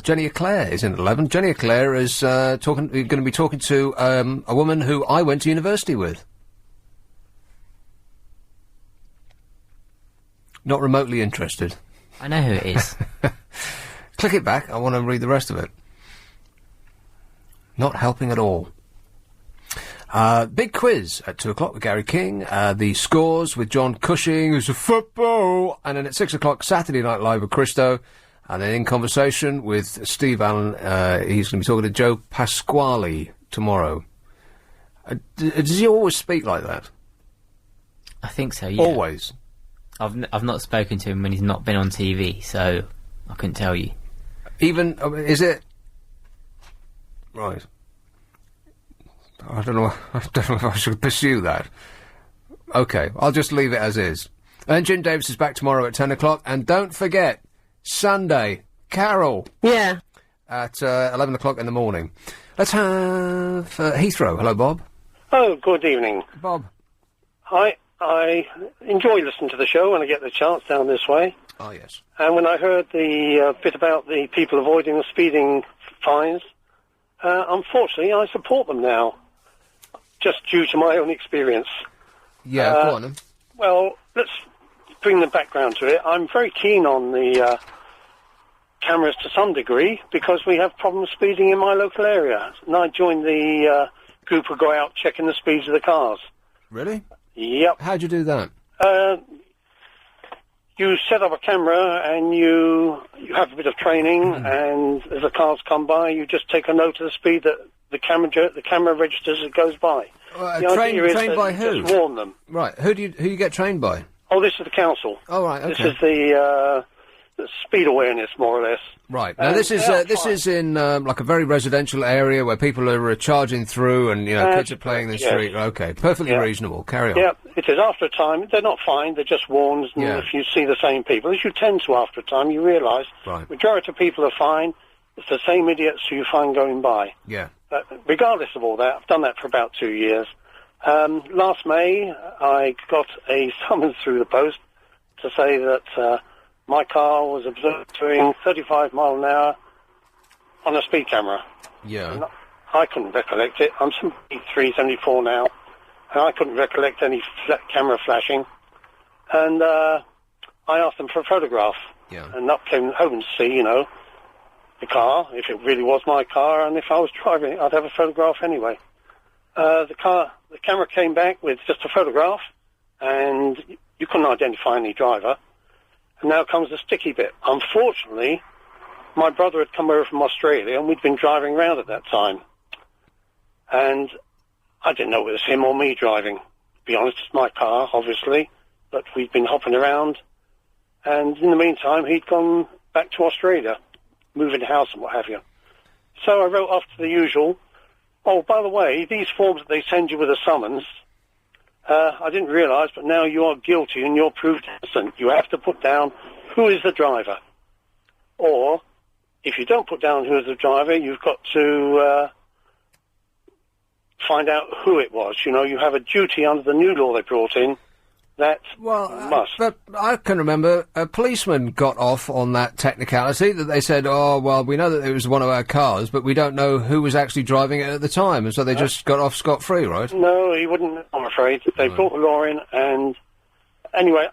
Jenny Eclair is in at 11. Jenny Eclair is going to be talking to a woman who I went to university with. Not remotely interested. I know who it is. Click it back. I want to read the rest of it. Not helping at all. Big quiz at 2 o'clock with Gary King. The scores with John Cushing, who's a football. And then at 6 o'clock, Saturday Night Live with Christo. And then in conversation with Steve Allen, he's going to be talking to Joe Pasquale tomorrow. Does he always speak like that? I think so, yeah. Always? I've not spoken to him when he's not been on TV, so I couldn't tell you. Even, is it... Right. I don't know if I should pursue that. Okay, I'll just leave it as is. And Jim Davis is back tomorrow at 10 o'clock. And don't forget, Sunday, Carol. Yeah. At 11 o'clock in the morning. Let's have Heathrow. Hello, Bob. Oh, good evening. Bob. I enjoy listening to the show when I get the chance down this way. Oh, yes. And when I heard the bit about the people avoiding the speeding fines, unfortunately, I support them now, just due to my own experience. Yeah, go on then. Well, let's bring the background to it. I'm very keen on the cameras to some degree because we have problems speeding in my local area. And I joined the group who go out checking the speeds of the cars. Really? Yep. How'd you do that? You set up a camera and you have a bit of training, and as the cars come by, you just take a note of the speed that the camera registers as it goes by. Trained by who? Just warn them. Right. Who you get trained by? Oh, this is the council. Oh, right. Okay. This is the speed awareness, more or less. Right. Now this is in like a very residential area where people are charging through, and kids are playing in the street. Okay, perfectly reasonable. Carry on. Yeah, it is. After a time, they're not fined. They're just warned. And if you see the same people, as you tend to after a time, you realise majority of people are fine. It's the same idiots who you find going by. Yeah. Regardless of all that, I've done that for about 2 years. Last May, I got a summons through the post to say that my car was observed doing 35 miles an hour on a speed camera. Yeah. And I couldn't recollect it. I'm 73, 74 now, and I couldn't recollect any camera flashing. And I asked them for a photograph. Yeah. And up came home to see, the car, if it really was my car, and if I was driving it, I'd have a photograph anyway. The camera came back with just a photograph, and you couldn't identify any driver. And now comes the sticky bit. Unfortunately, my brother had come over from Australia, and we'd been driving around at that time. And I didn't know it was him or me driving. To be honest, it's my car, obviously, but we'd been hopping around. And in the meantime, he'd gone back to Australia, moving house and what have you. So I wrote off to the usual. Oh, by the way, these forms that they send you with a summons, I didn't realise, but now you are guilty and you're proved innocent. You have to put down who is the driver. Or, if you don't put down who is the driver, you've got to find out who it was. You have a duty under the new law they brought in. That must. But I can remember a policeman got off on that technicality that they said, oh, well, we know that it was one of our cars, but we don't know who was actually driving it at the time, and so they just got off scot-free, right? No, he wouldn't, I'm afraid. They brought the law in, and anyway,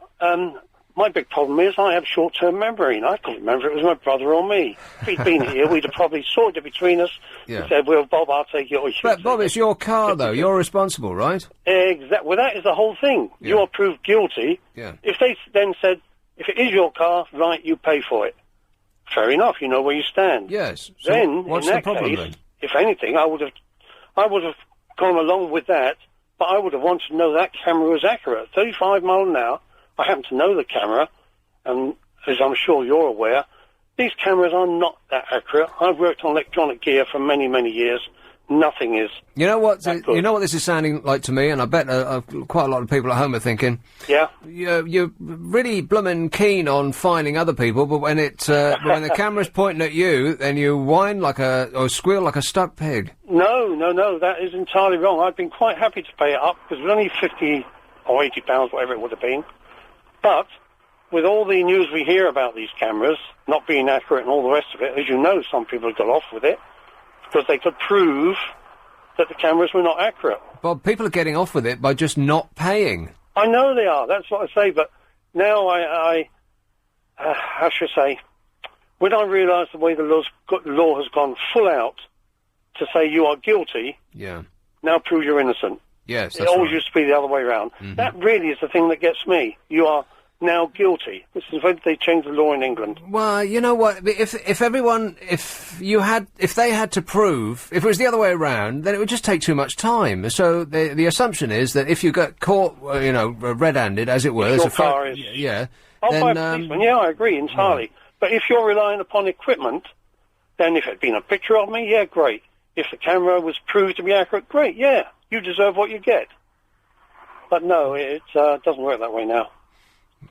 my big problem is I have short-term memory, and I couldn't remember if it was my brother or me. If he'd been here, we'd have probably sorted it between us and said, well, Bob, I'll take it, or you But, Bob, it's your car, though. You're responsible, right? Exactly. Well, that is the whole thing. Yeah. You are proved guilty. Yeah. If they then said, if it is your car, right, you pay for it. Fair enough, you know where you stand. Yes. So then, what's in the that problem, case, then? if anything, I would have gone along with that, but I would have wanted to know that camera was accurate. 35 miles an hour, I happen to know the camera, and as I'm sure you're aware, these cameras are not that accurate. I've worked on electronic gear for many, many years. Nothing is. You know what? You know what this is sounding like to me, and I bet quite a lot of people at home are thinking. Yeah. You're really blooming keen on finding other people, but when when the camera's pointing at you, then you whine or squeal like a stuck pig. No, that is entirely wrong. I've been quite happy to pay it up because it was only £50 or £80, whatever it would have been. But with all the news we hear about these cameras not being accurate and all the rest of it, as you know, some people have got off with it because they could prove that the cameras were not accurate. Bob, people are getting off with it by just not paying. I know they are. That's what I say. But now how should I say, when I realise the way the law has gone full out to say you are guilty, now prove you're innocent. Yes, it always used to be the other way around. Mm-hmm. That really is the thing that gets me. You are now guilty. This is when they changed the law in England. Well, you know what? If they had to prove, if it was the other way around, then it would just take too much time. So the assumption is that if you got caught, red-handed, as it were, If your car is... then, I agree entirely. Right. But if you're relying upon equipment, then if it had been a picture of me, yeah, great. If the camera was proved to be accurate, great, yeah, you deserve what you get. But no, it doesn't work that way now.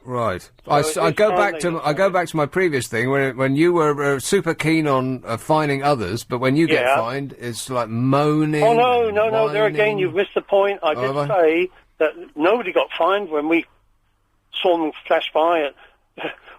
Right. So I go back to my previous thing when you were super keen on fining others, but when you get fined, it's like moaning. Oh no! There again, you've missed the point. I did say that nobody got fined when we saw them flash by.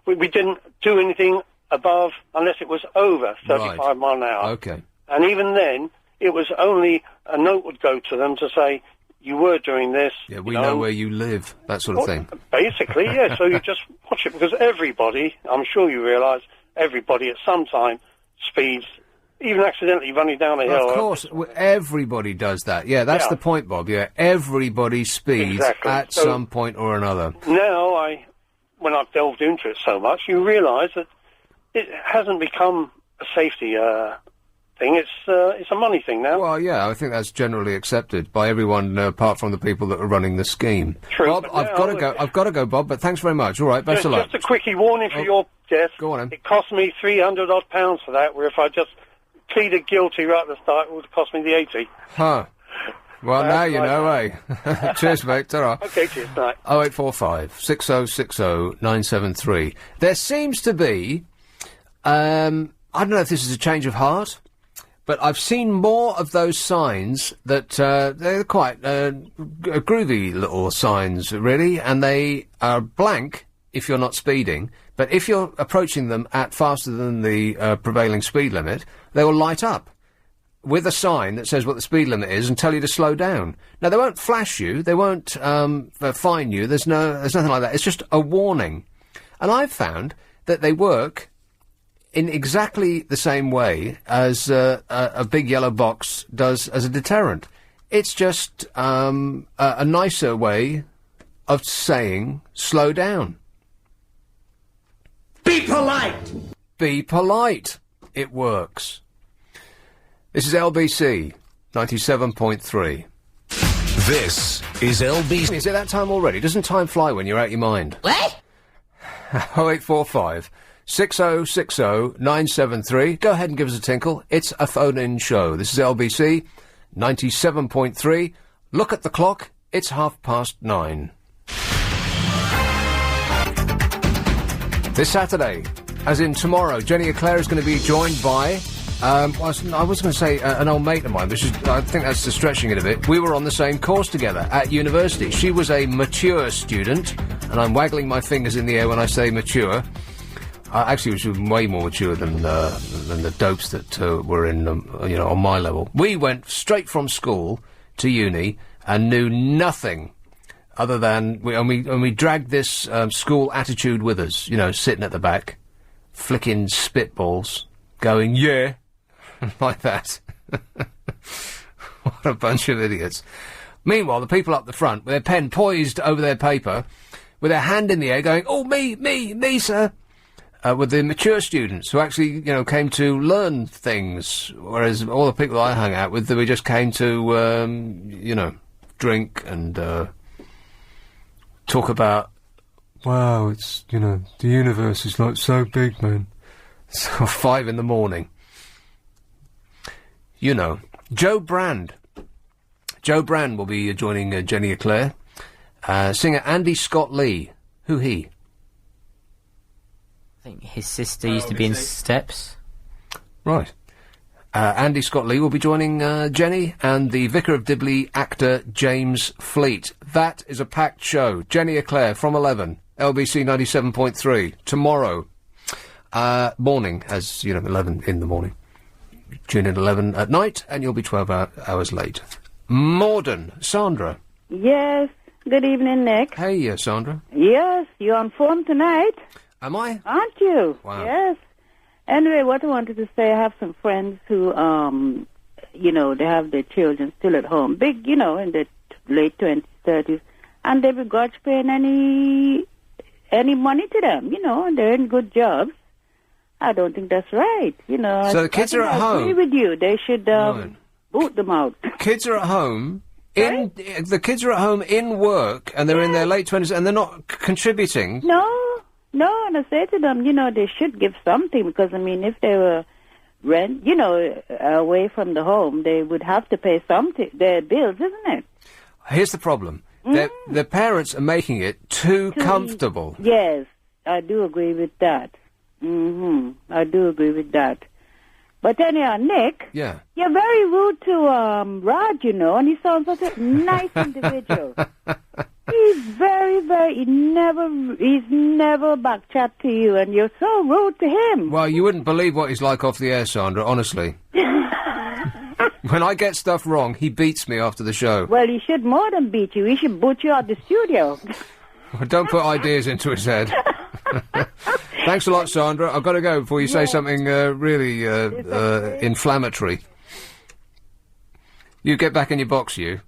We didn't do anything above unless it was over 35 mile an hour. Okay. And even then, it was only a note would go to them to say, you were doing this. Yeah, we know where you live, that sort of thing. Basically, yeah. So you just watch it, because everybody, I'm sure you realise, everybody at some time speeds, even accidentally running down a hill. Of course, everybody does that. Yeah, that's the point, Bob. Yeah, everybody speeds at some point or another. Now, when I've delved into it so much, you realise that it hasn't become a safety thing. It's a money thing now. Well, yeah, I think that's generally accepted by everyone apart from the people that are running the scheme. True, Bob, I've got to go, Bob. But thanks very much. All right, best of luck. Just a quickie warning for your guest. Go on, then. It cost me £300 odd for that. Where if I just pleaded guilty right at the start, it would have cost me the 80. Huh. Well, now you know, eh? Cheers, mate. Ta-ra. Okay, cheers. Night. 0845 6060 973. There seems to be, I don't know if this is a change of heart, but I've seen more of those signs that, they're quite groovy little signs, really, and they are blank if you're not speeding, but if you're approaching them at faster than the prevailing speed limit, they will light up with a sign that says what the speed limit is and tell you to slow down. Now, they won't flash you, they won't fine you, there's nothing like that. It's just a warning. And I've found that they work in exactly the same way as a big yellow box does as a deterrent. It's just a nicer way of saying slow down. Be polite! Be polite. It works. This is LBC 97.3. This is LBC. Is it that time already? Doesn't time fly when you're out your mind? What? 0845 6060 973. Go ahead and give us a tinkle. It's a phone-in show. This is LBC 97.3. Look at the clock. It's 9:30. This Saturday, as in tomorrow, Jenny Eclair is going to be joined by... I was going to say an old mate of mine, but I think that's stretching it a bit. We were on the same course together at university. She was a mature student, and I'm waggling my fingers in the air when I say mature. Actually, she was way more mature than the dopes that were in, on my level. We went straight from school to uni and knew nothing other than we dragged this school attitude with us. Sitting at the back, flicking spitballs, going yeah. Like that. What a bunch of idiots. Meanwhile, the people up the front, with their pen poised over their paper, with their hand in the air going, oh, me, sir, with the mature students who actually, came to learn things, whereas all the people I hung out with, we just came to, drink and talk about, wow, it's, the universe is, so big, man. It's 5 a.m. Joe Brand. Joe Brand will be joining Jenny Eclair. Singer Andy Scott Lee. Who he? I think his sister used to be in Steps. Right. Andy Scott Lee will be joining Jenny and the Vicar of Dibley actor James Fleet. That is a packed show. Jenny Eclair from 11. LBC 97.3. Tomorrow. Morning, as 11 in the morning. Tune in 11 at night, and you'll be 12 hours late. Morden, Sandra. Yes. Good evening, Nick. Hey, Sandra. Yes, you're on phone tonight. Am I? Aren't you? Wow. Yes. Anyway, what I wanted to say, I have some friends who, they have their children still at home, big, in the late 20s, 30s, and they begrudge paying any money to them, and they're in good jobs. I don't think that's right, So the kids are at home. I agree with you. They should boot them out. Kids are at home. The kids are at home in work, and they're in their late 20s, and they're not contributing. No, and I say to them, they should give something, because, if they were away from the home, they would have to pay something, their bills, isn't it? Here's the problem. The parents are making it too comfortable. Yes, I do agree with that. I do agree with that. But anyhow, Nick, yeah, you're very rude to Raj, and he sounds like a nice individual. he's he's never back chat to you, and you're so rude to him. Well, you wouldn't believe what he's like off the air, Sandra, honestly. When I get stuff wrong, he beats me after the show. Well, he should more than beat you. He should boot you out the studio. Don't put ideas into his head. Thanks a lot, Sandra. I've got to go before you say something really inflammatory. You get back in your box, you.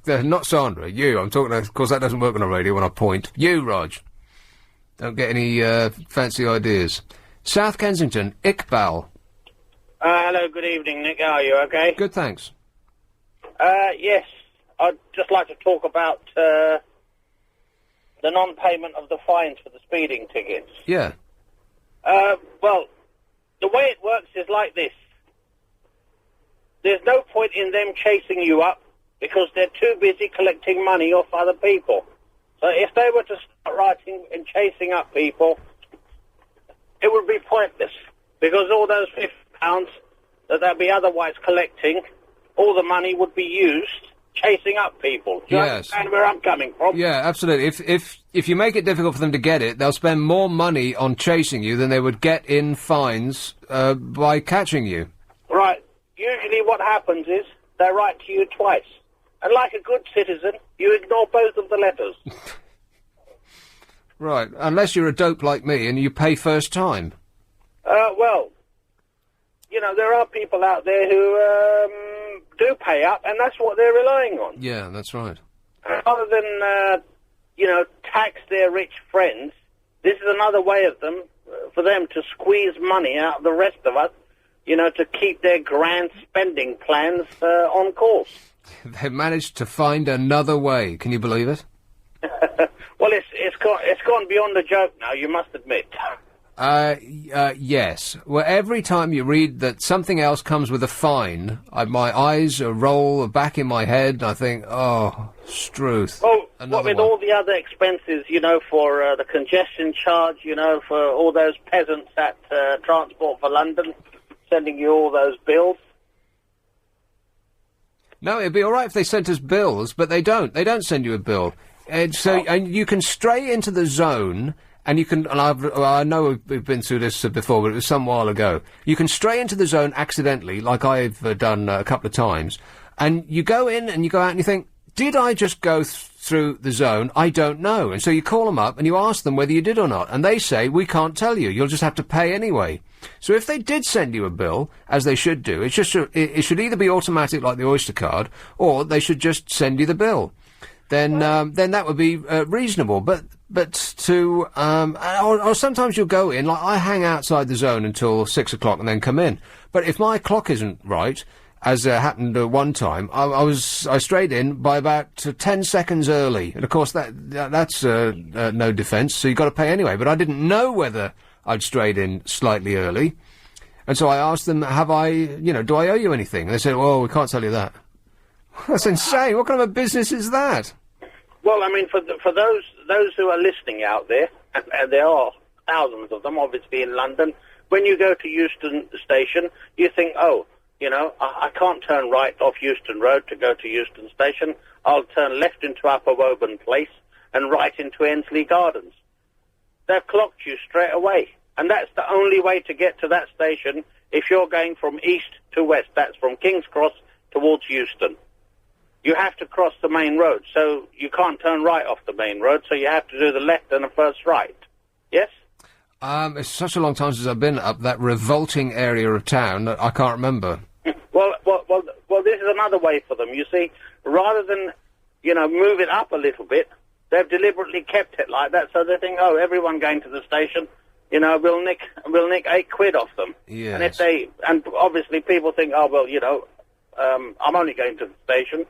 Not Sandra, you. I'm talking, of course that doesn't work on the radio when I point. You, Rog. Don't get any fancy ideas. South Kensington, Iqbal. Hello, good evening, Nick. How are you, okay? Good, thanks. Yes, I'd just like to talk about the non-payment of the fines for the speeding tickets. Yeah. Well, the way it works is like this. There's no point in them chasing you up because they're too busy collecting money off other people. So if they were to start writing and chasing up people, it would be pointless because all those £50 that they'll be otherwise collecting, all the money would be used chasing up people. Do you understand where I'm coming from? Yeah, absolutely. If you make it difficult for them to get it, they'll spend more money on chasing you than they would get in fines by catching you. Right. Usually what happens is they write to you twice. And like a good citizen, you ignore both of the letters. Right. Unless you're a dope like me and you pay first time. Well, you know, there are people out there who do pay up, and that's what they're relying on. Yeah, that's right. Rather than, tax their rich friends, this is another way of them, for them to squeeze money out of the rest of us, to keep their grand spending plans on course. They've managed to find another way. Can you believe it? Well, it's gone beyond the joke now, you must admit. Yes. Well, every time you read that something else comes with a fine, my eyes roll back in my head, and I think, oh, Struth. Well, what with all the other expenses, for the congestion charge, for all those peasants at Transport for London, sending you all those bills. No, it'd be all right if they sent us bills, but they don't. They don't send you a bill. And you can stray into the zone, and you can, and I know we've been through this before, but it was some while ago. You can stray into the zone accidentally, like I've done a couple of times, and you go in and you go out and you think, did I just go through the zone? I don't know. And so you call them up and you ask them whether you did or not, and they say, we can't tell you. You'll just have to pay anyway. So if they did send you a bill, as they should do, it should either be automatic like the Oyster card, or they should just send you the bill. Then that would be reasonable. But to or sometimes you'll go in, like I hang outside the zone until 6 o'clock and then come in. But if my clock isn't right, as happened one time, I strayed in by about 10 seconds early, and of course that's no defence, so you've got to pay anyway. But I didn't know whether I'd strayed in slightly early, and so I asked them, do I owe you anything? And they said, well, we can't tell you that. That's insane. What kind of a business is that? Well, I mean, for those who are listening out there, and there are thousands of them, obviously, in London, when you go to Euston Station, you think, I can't turn right off Euston Road to go to Euston Station. I'll turn left into Upper Woburn Place and right into Ensley Gardens. They've clocked you straight away. And that's the only way to get to that station if you're going from east to west. That's from King's Cross towards Euston. You have to cross the main road, so you can't turn right off the main road, so you have to do the left and the first right. Yes? It's such a long time since I've been up that revolting area of town that I can't remember. Well, this is another way for them. You see, rather than, move it up a little bit, they've deliberately kept it like that, so they think, everyone going to the station, we'll nick £8 off them. Yes. And obviously people think, I'm only going to the station.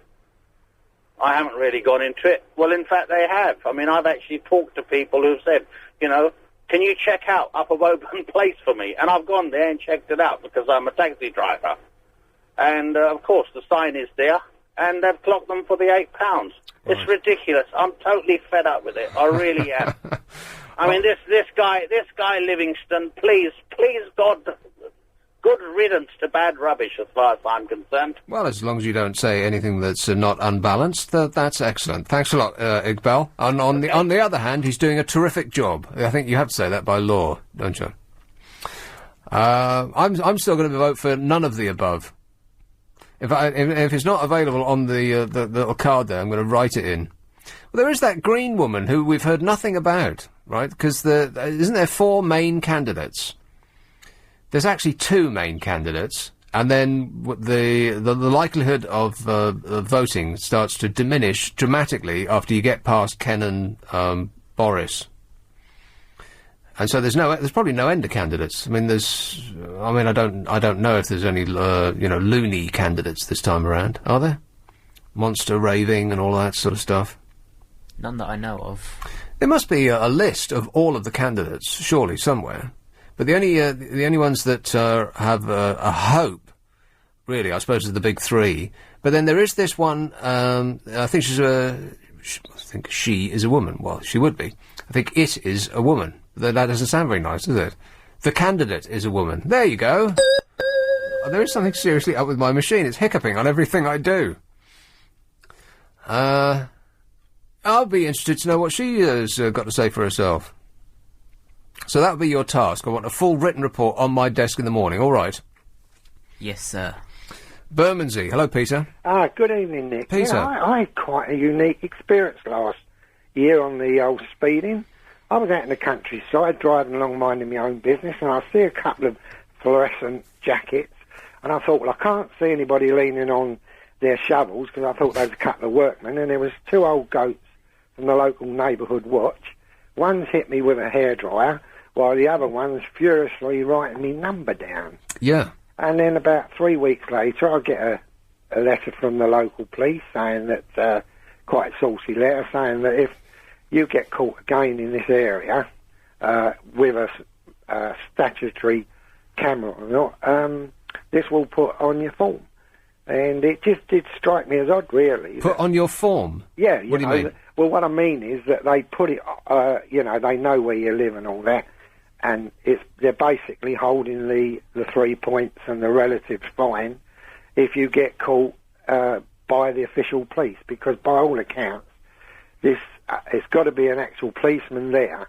I haven't really gone into it. Well, in fact, they have. I mean, I've actually talked to people who've said, can you check out Upper Woburn Place for me? And I've gone there and checked it out because I'm a taxi driver. And, of course, the sign is there, and they've clocked them for the £8. Right. It's ridiculous. I'm totally fed up with it. I really am. I mean, this guy Livingston, please, God, good riddance to bad rubbish, as far as I'm concerned. Well, as long as you don't say anything that's not unbalanced, that's excellent. Thanks a lot, Iqbal. And on the other hand, he's doing a terrific job. I think you have to say that by law, don't you? I'm still going to vote for none of the above. If it's not available on the little card there, I'm going to write it in. Well, there is that Green woman who we've heard nothing about, right? Because isn't there 4 main candidates? There's actually 2 main candidates, and then the likelihood of voting starts to diminish dramatically after you get past Ken and Boris. And so there's probably no end to candidates. I mean, I don't know if there's any loony candidates this time around. Are there? Monster raving and all that sort of stuff. None that I know of. There must be a list of all of the candidates, surely somewhere. But the only ones that have a hope, really, I suppose, is the big 3. But then there is this one. I think she is a woman. Well, she would be. I think it is a woman. That doesn't sound very nice, does it? The candidate is a woman. There you go. Oh, there is something seriously up with my machine. It's hiccuping on everything I do. I'll be interested to know what she has got to say for herself. So that would be your task. I want a full written report on my desk in the morning, all right? Yes, sir. Bermondsey. Hello, Peter. Good evening, Nick. Peter. Yeah, I had quite a unique experience last year on the old speeding. I was out in the countryside, driving along, minding my own business, and I see a couple of fluorescent jackets, and I thought, well, I can't see anybody leaning on their shovels, because I thought there was a couple of workmen, and there was 2 old goats from the local neighbourhood watch. One's hit me with a hairdryer, while the other one's furiously writing me number down. Yeah. And then about 3 weeks later, I get a letter from the local police saying that, quite a saucy letter, saying that if you get caught again in this area with a statutory camera or not, this will put on your form. And it just did strike me as odd, really. Put on your form? Yeah. What do you mean? Well, what I mean is that they put it, they know where you live and all that, and they're basically holding the 3 points and the relative fine if you get caught by the official police, because by all accounts, it's got to be an actual policeman there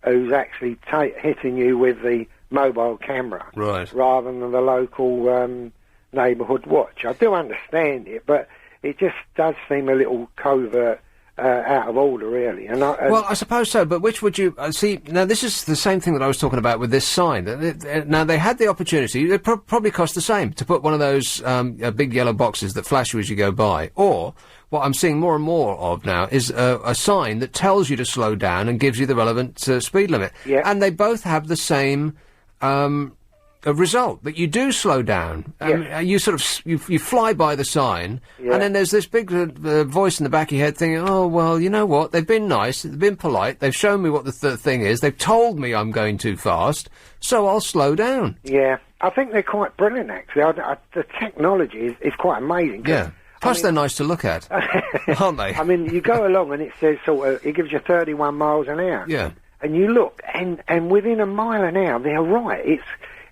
who's actually hitting you with the mobile camera, right, rather than the local neighbourhood watch. I do understand it, but it just does seem a little covert, out of order, really. Well, I suppose so, but which would you... see, now, this is the same thing that I was talking about with this sign. Now, they had the opportunity, it probably cost the same, to put one of those big yellow boxes that flash you as you go by, or... what I'm seeing more and more of now is a sign that tells you to slow down and gives you the relevant speed limit. Yeah. And they both have the same result, that you do slow down. Yes. You sort of you fly by the sign, Yeah. and then there's this big voice in the back of your head thinking, oh, well, you know what, they've been nice, they've been polite, they've shown me what the thing is, they've told me I'm going too fast, so I'll slow down. Yeah, I think they're quite brilliant, actually. The technology is quite amazing. Yeah. Plus, they're nice to look at, aren't they? I mean, you go along and it says it gives you 31 miles an hour. Yeah. And you look, and within a mile an hour, they're right.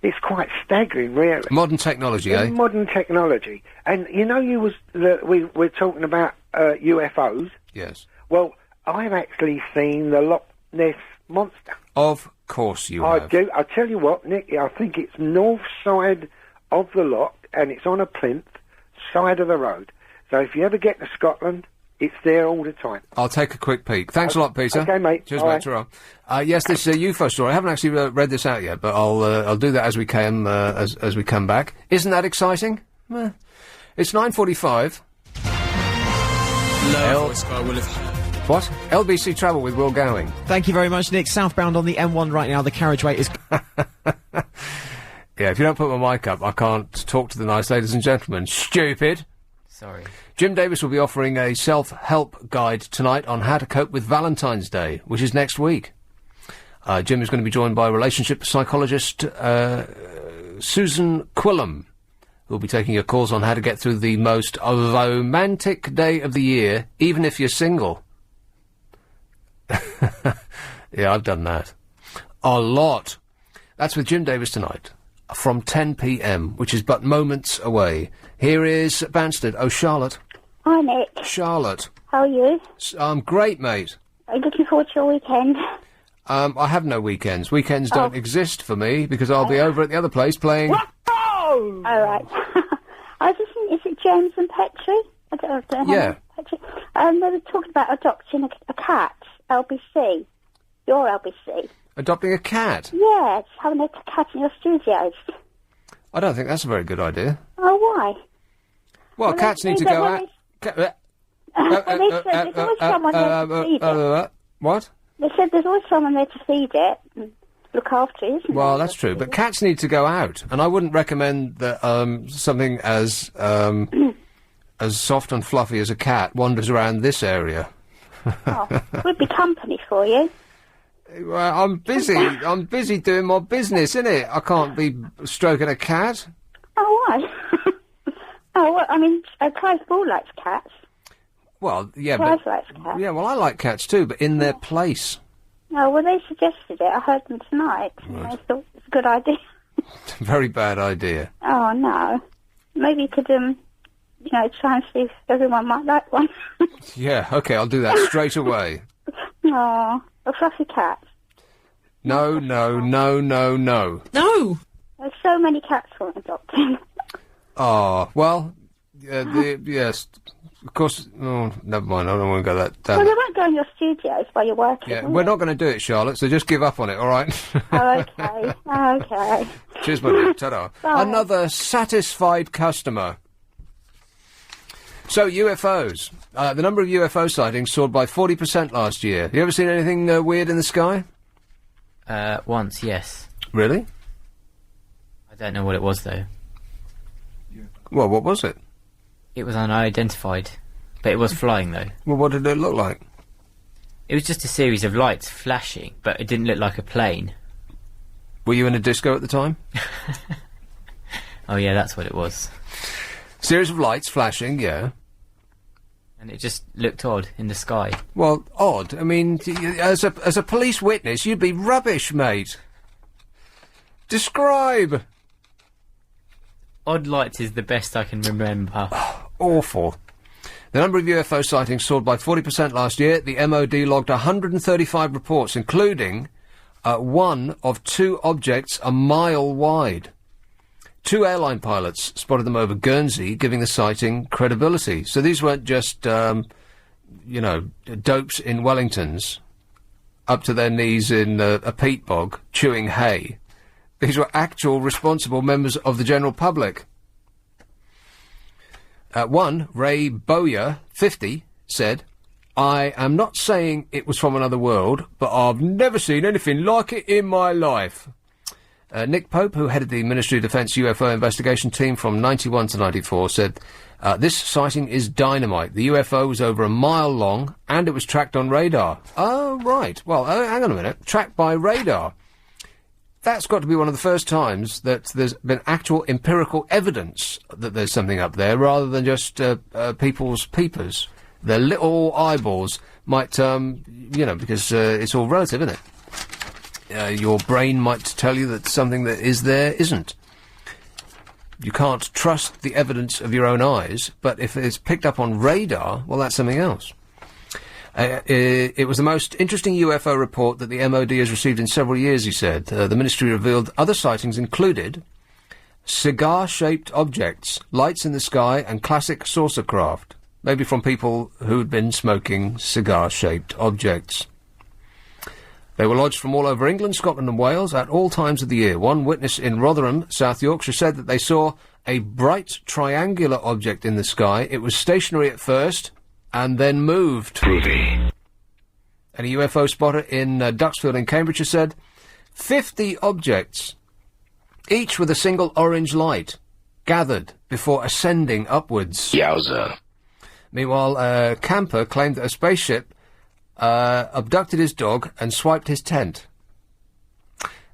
It's quite staggering, really. Modern technology, eh? Modern technology. And, we're talking about UFOs. Yes. Well, I've actually seen the Loch Ness Monster. Of course you have. I do. I'll tell you what, Nick, I think it's north side of the loch, and it's on a plinth, side of the road. So if you ever get to Scotland, it's there all the time. I'll take a quick peek. Thanks a lot, Peter. Okay, mate. Cheers, Bye. mate. Ta-ra. Yes, this UFO story. I haven't actually read this out yet, but I'll do that as we come as we come back. Isn't that exciting? It's 9:45. What? LBC Travel with Will Gowing. Thank you very much, Nick. Southbound on the M1 right now. The carriageway is... Yeah, if you don't put my mic up, I can't talk to the nice ladies and gentlemen. Stupid. Sorry. Jim Davis will be offering a self-help guide tonight on how to cope with Valentine's Day, which is next week. Jim is going to be joined by relationship psychologist Susan Quillam, who will be taking your calls on how to get through the most romantic day of the year, even if you're single. Yeah, I've done that. A lot. That's with Jim Davis tonight from 10 p.m., which is but moments away. Here is Banstead. Oh, Charlotte. Hi, Nick. Charlotte. How are you? I'm great, mate. Are you looking forward to your weekend? I have no weekends. Weekends don't exist for me because I'll be over at the other place playing... Oh! All right. I was just thinking, is it James and Petrie? I don't know. Yeah. Petrie. They were talking about adopting a cat, LBC. Your LBC. Adopting a cat? Yeah, just having a cat in your studios. I don't think that's a very good idea. Oh, why? Well, cats need to go out... There's always someone there to feed it. What? They said there's always someone there to feed it and look after it, isn't Well, there? that's true, but cats need to go out, and I wouldn't recommend that something as soft and fluffy as a cat wanders around this area. Would be company for you. Well, I'm busy. I'm busy doing my business, innit? I can't be stroking a cat. Oh, why? Oh, well, I mean, Clive Ball likes cats. Well, yeah, Clive but... likes cats. Yeah, well, I like cats too, but in their place. Oh, well, they suggested it. I heard them tonight. Right. I thought it's a good idea. Very bad idea. Oh, no. Maybe you could, try and see if everyone might like one. Yeah, okay, I'll do that straight away. Oh, a fluffy cat. No. No! There's so many cats for adopting. Oh, well, yes, of course, oh, never mind, I don't want to go that down. Well, they won't go in your studios while you're working. Yeah, we're not going to do it, Charlotte, so just give up on it, all right? Oh, okay. Okay. Cheers, my dear. Ta-da. Bye. Another satisfied customer. So, UFOs. The number of UFO sightings soared by 40% last year. You ever seen anything weird in the sky? Once, yes. Really? I don't know what it was, though. Well, what was it? It was unidentified, but it was flying, though. Well, what did it look like? It was just a series of lights flashing, but it didn't look like a plane. Were you in a disco at the time? Oh, yeah, that's what it was. Series of lights flashing, yeah. And it just looked odd in the sky. Well, odd. I mean, as a police witness, you'd be rubbish, mate. Describe. Odd lights is the best I can remember. Awful. The number of UFO sightings soared by 40% last year. The MOD logged 135 reports, including one of two objects a mile wide. 2 airline pilots spotted them over Guernsey, giving the sighting credibility. So these weren't just, dopes in Wellingtons, up to their knees in a peat bog, chewing hay. These were actual responsible members of the general public. One, Ray Bowyer, 50, said, "I am not saying it was from another world, but I've never seen anything like it in my life." Nick Pope, who headed the Ministry of Defence UFO investigation team from 91 to 94, said, "This sighting is dynamite. The UFO was over a mile long, and it was tracked on radar." Oh, right. Well, hang on a minute. Tracked by radar. That's got to be one of the first times that there's been actual empirical evidence that there's something up there, rather than just people's peepers. Their little eyeballs might, because it's all relative, isn't it? Your brain might tell you that something that is there isn't. You can't trust the evidence of your own eyes, but if it's picked up on radar, well, that's something else. It was the most interesting UFO report that the MOD has received in several years, he said. The ministry revealed other sightings included cigar-shaped objects, lights in the sky, and classic saucer craft. Maybe from people who'd been smoking cigar-shaped objects. They were lodged from all over England, Scotland and Wales at all times of the year. One witness in Rotherham, South Yorkshire, said that they saw a bright triangular object in the sky. It was stationary at first and then moved. Groovy. And a UFO spotter in Duxfield in Cambridgeshire said 50 objects, each with a single orange light, gathered before ascending upwards. Yowza. Meanwhile, a camper claimed that a spaceship abducted his dog and swiped his tent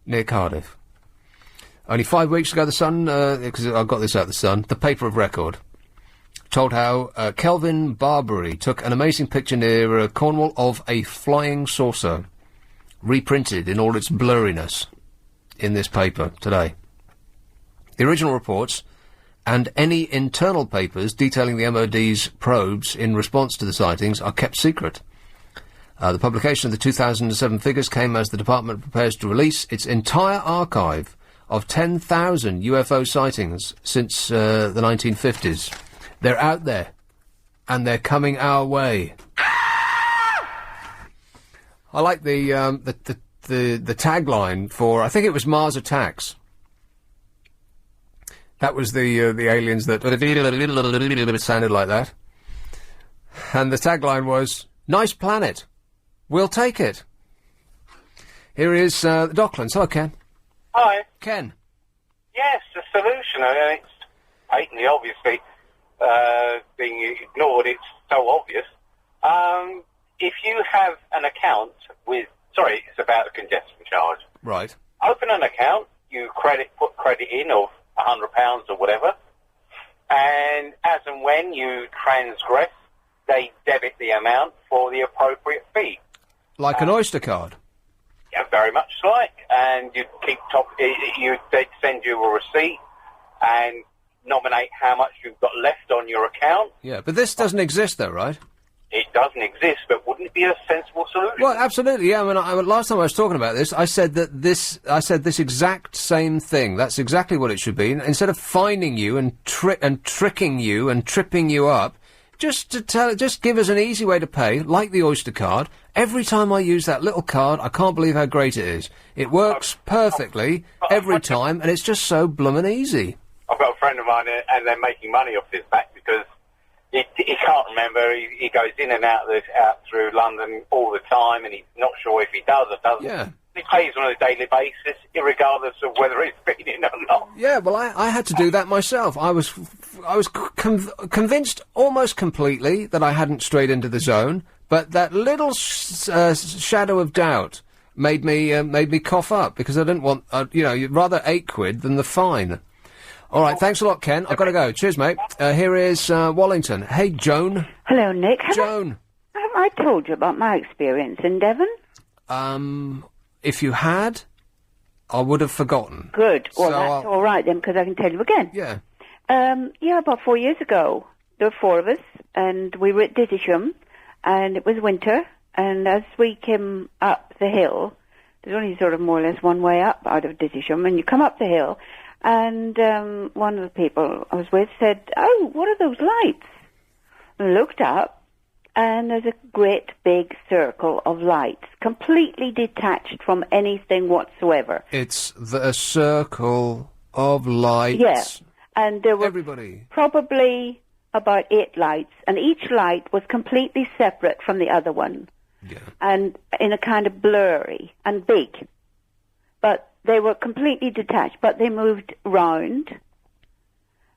near Cardiff. Only 5 weeks ago, The Sun, because I got this out of The Sun, the paper of record, told how Kelvin Barbary took an amazing picture near Cornwall of a flying saucer, reprinted in all its blurriness in this paper today. The original reports and any internal papers detailing the MOD's probes in response to the sightings are kept secret. The publication of the 2007 figures came as the department prepares to release its entire archive of 10,000 UFO sightings since the 1950s. They're out there, and they're coming our way. I like the tagline for, I think it was Mars Attacks. That was the aliens that sounded like that. And the tagline was, "Nice planet. We'll take it." Here is the Docklands. Hello, Ken. Hi. Ken. Yes, the solution, and it's patently obviously being ignored. It's so obvious. If you have an account with, it's about a congestion charge. Right. Open an account. You put credit in of £100 or whatever, and as and when you transgress, they debit the amount for the appropriate fee. Like an Oyster card? Yeah, very much like. And you keep they send you a receipt and nominate how much you've got left on your account. Yeah, but this doesn't exist though, right? It doesn't exist, but wouldn't it be a sensible solution? Well, absolutely, yeah. I mean, last time I was talking about this, I said this exact same thing. That's exactly what it should be. Instead of fining you and tricking you and tripping you up, just give us an easy way to pay, like the Oyster card. Every time I use that little card, I can't believe how great it is. It works perfectly every time, and it's just so bloomin' easy. I've got a friend of mine, and they're making money off this back because he can't remember. He goes in and out through London all the time, and he's not sure if he does or doesn't. Yeah. He pays on a daily basis, regardless of whether he's been in or not. Yeah, well, I had to do that myself. I was convinced almost completely that I hadn't strayed into the zone, but that little shadow of doubt made me cough up because I didn't want, rather £8 than the fine. All right, thanks a lot, Ken. I've got to go. Cheers, mate. Here is Wallington. Hey, Joan. Hello, Nick. Joan. Have I told you about my experience in Devon? If you had, I would have forgotten. Good. Well, So that's all right then, because I can tell you again. Yeah. About 4 years ago, there were 4 of us, and we were at Dithisham, and it was winter, and as we came up the hill, there's only sort of more or less one way up out of Dithisham, and you come up the hill, and one of the people I was with said, "Oh, what are those lights?" And I looked up, and there's a great big circle of lights, completely detached from anything whatsoever. It's the circle of lights. Yeah, and there were Everybody. probably about 8 lights, and each light was completely separate from the other one. Yeah. And in a kind of blurry and big. But they were completely detached, but they moved round,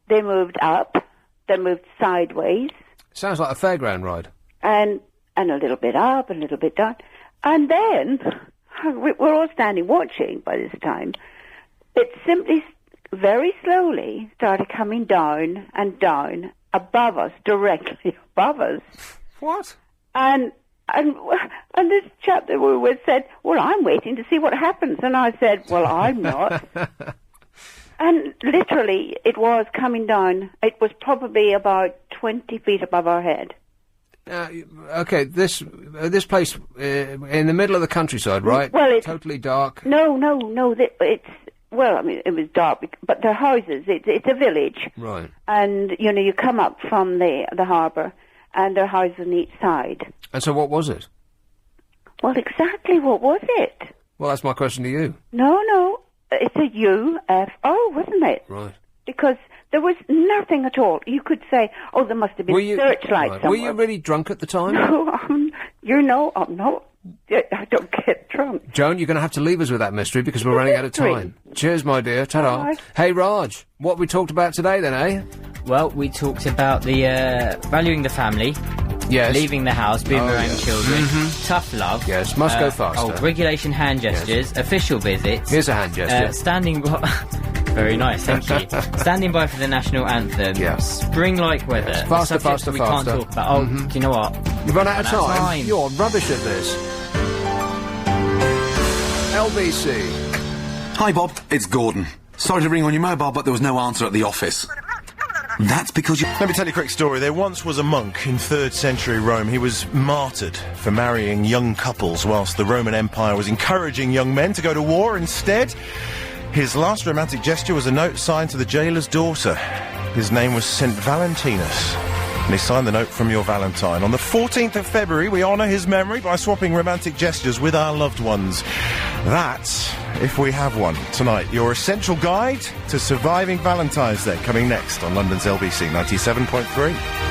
they moved up, they moved sideways. Sounds like a fairground ride. And a little bit up, a little bit down. And then, we're all standing watching by this time, it simply, very slowly, started coming down and down above us, directly above us. What? And this chap that we were with said, "Well, I'm waiting to see what happens." And I said, "Well, I'm not." And literally, it was coming down. It was probably about 20 feet above our head. Okay, this place in the middle of the countryside, right? Well, it's totally dark. No. It was dark, but they're houses. It's a village. Right. And, you come up from the harbour, and there are houses on each side. And so what was it? Well, exactly what was it? Well, that's my question to you. No. It's a UFO, wasn't it? Right. Because there was nothing at all. You could say, oh, there must have been searchlights right. somewhere. Were you really drunk at the time? No, I'm not. I don't get drunk. Joan, you're going to have to leave us with that mystery because we're running out of time. Cheers, my dear. Ta-da. Bye. Hey, Raj, what we talked about today then, eh? Well, we talked about the valuing the family. Yes. Leaving the house, being around children. Tough love. Yes, must go faster. Regulation hand gestures. Official visits. Here's a hand gesture. Standing by... Very nice, thank you. Standing by for the national anthem. Yes. Spring-like weather. Faster. We can't talk about. Do you know what? You've run out of time. You're rubbish at this. LBC. Hi, Bob. It's Gordon. Sorry to ring on your mobile, but there was no answer at the office. That's because you... Let me tell you a quick story. There once was a monk in 3rd century Rome. He was martyred for marrying young couples whilst the Roman Empire was encouraging young men to go to war. Instead, his last romantic gesture was a note signed to the jailer's daughter. His name was St. Valentinus. And he signed the note from your Valentine. On the 14th of February, we honour his memory by swapping romantic gestures with our loved ones. That's if we have one. Tonight, your essential guide to surviving Valentine's Day, coming next on London's LBC 97.3.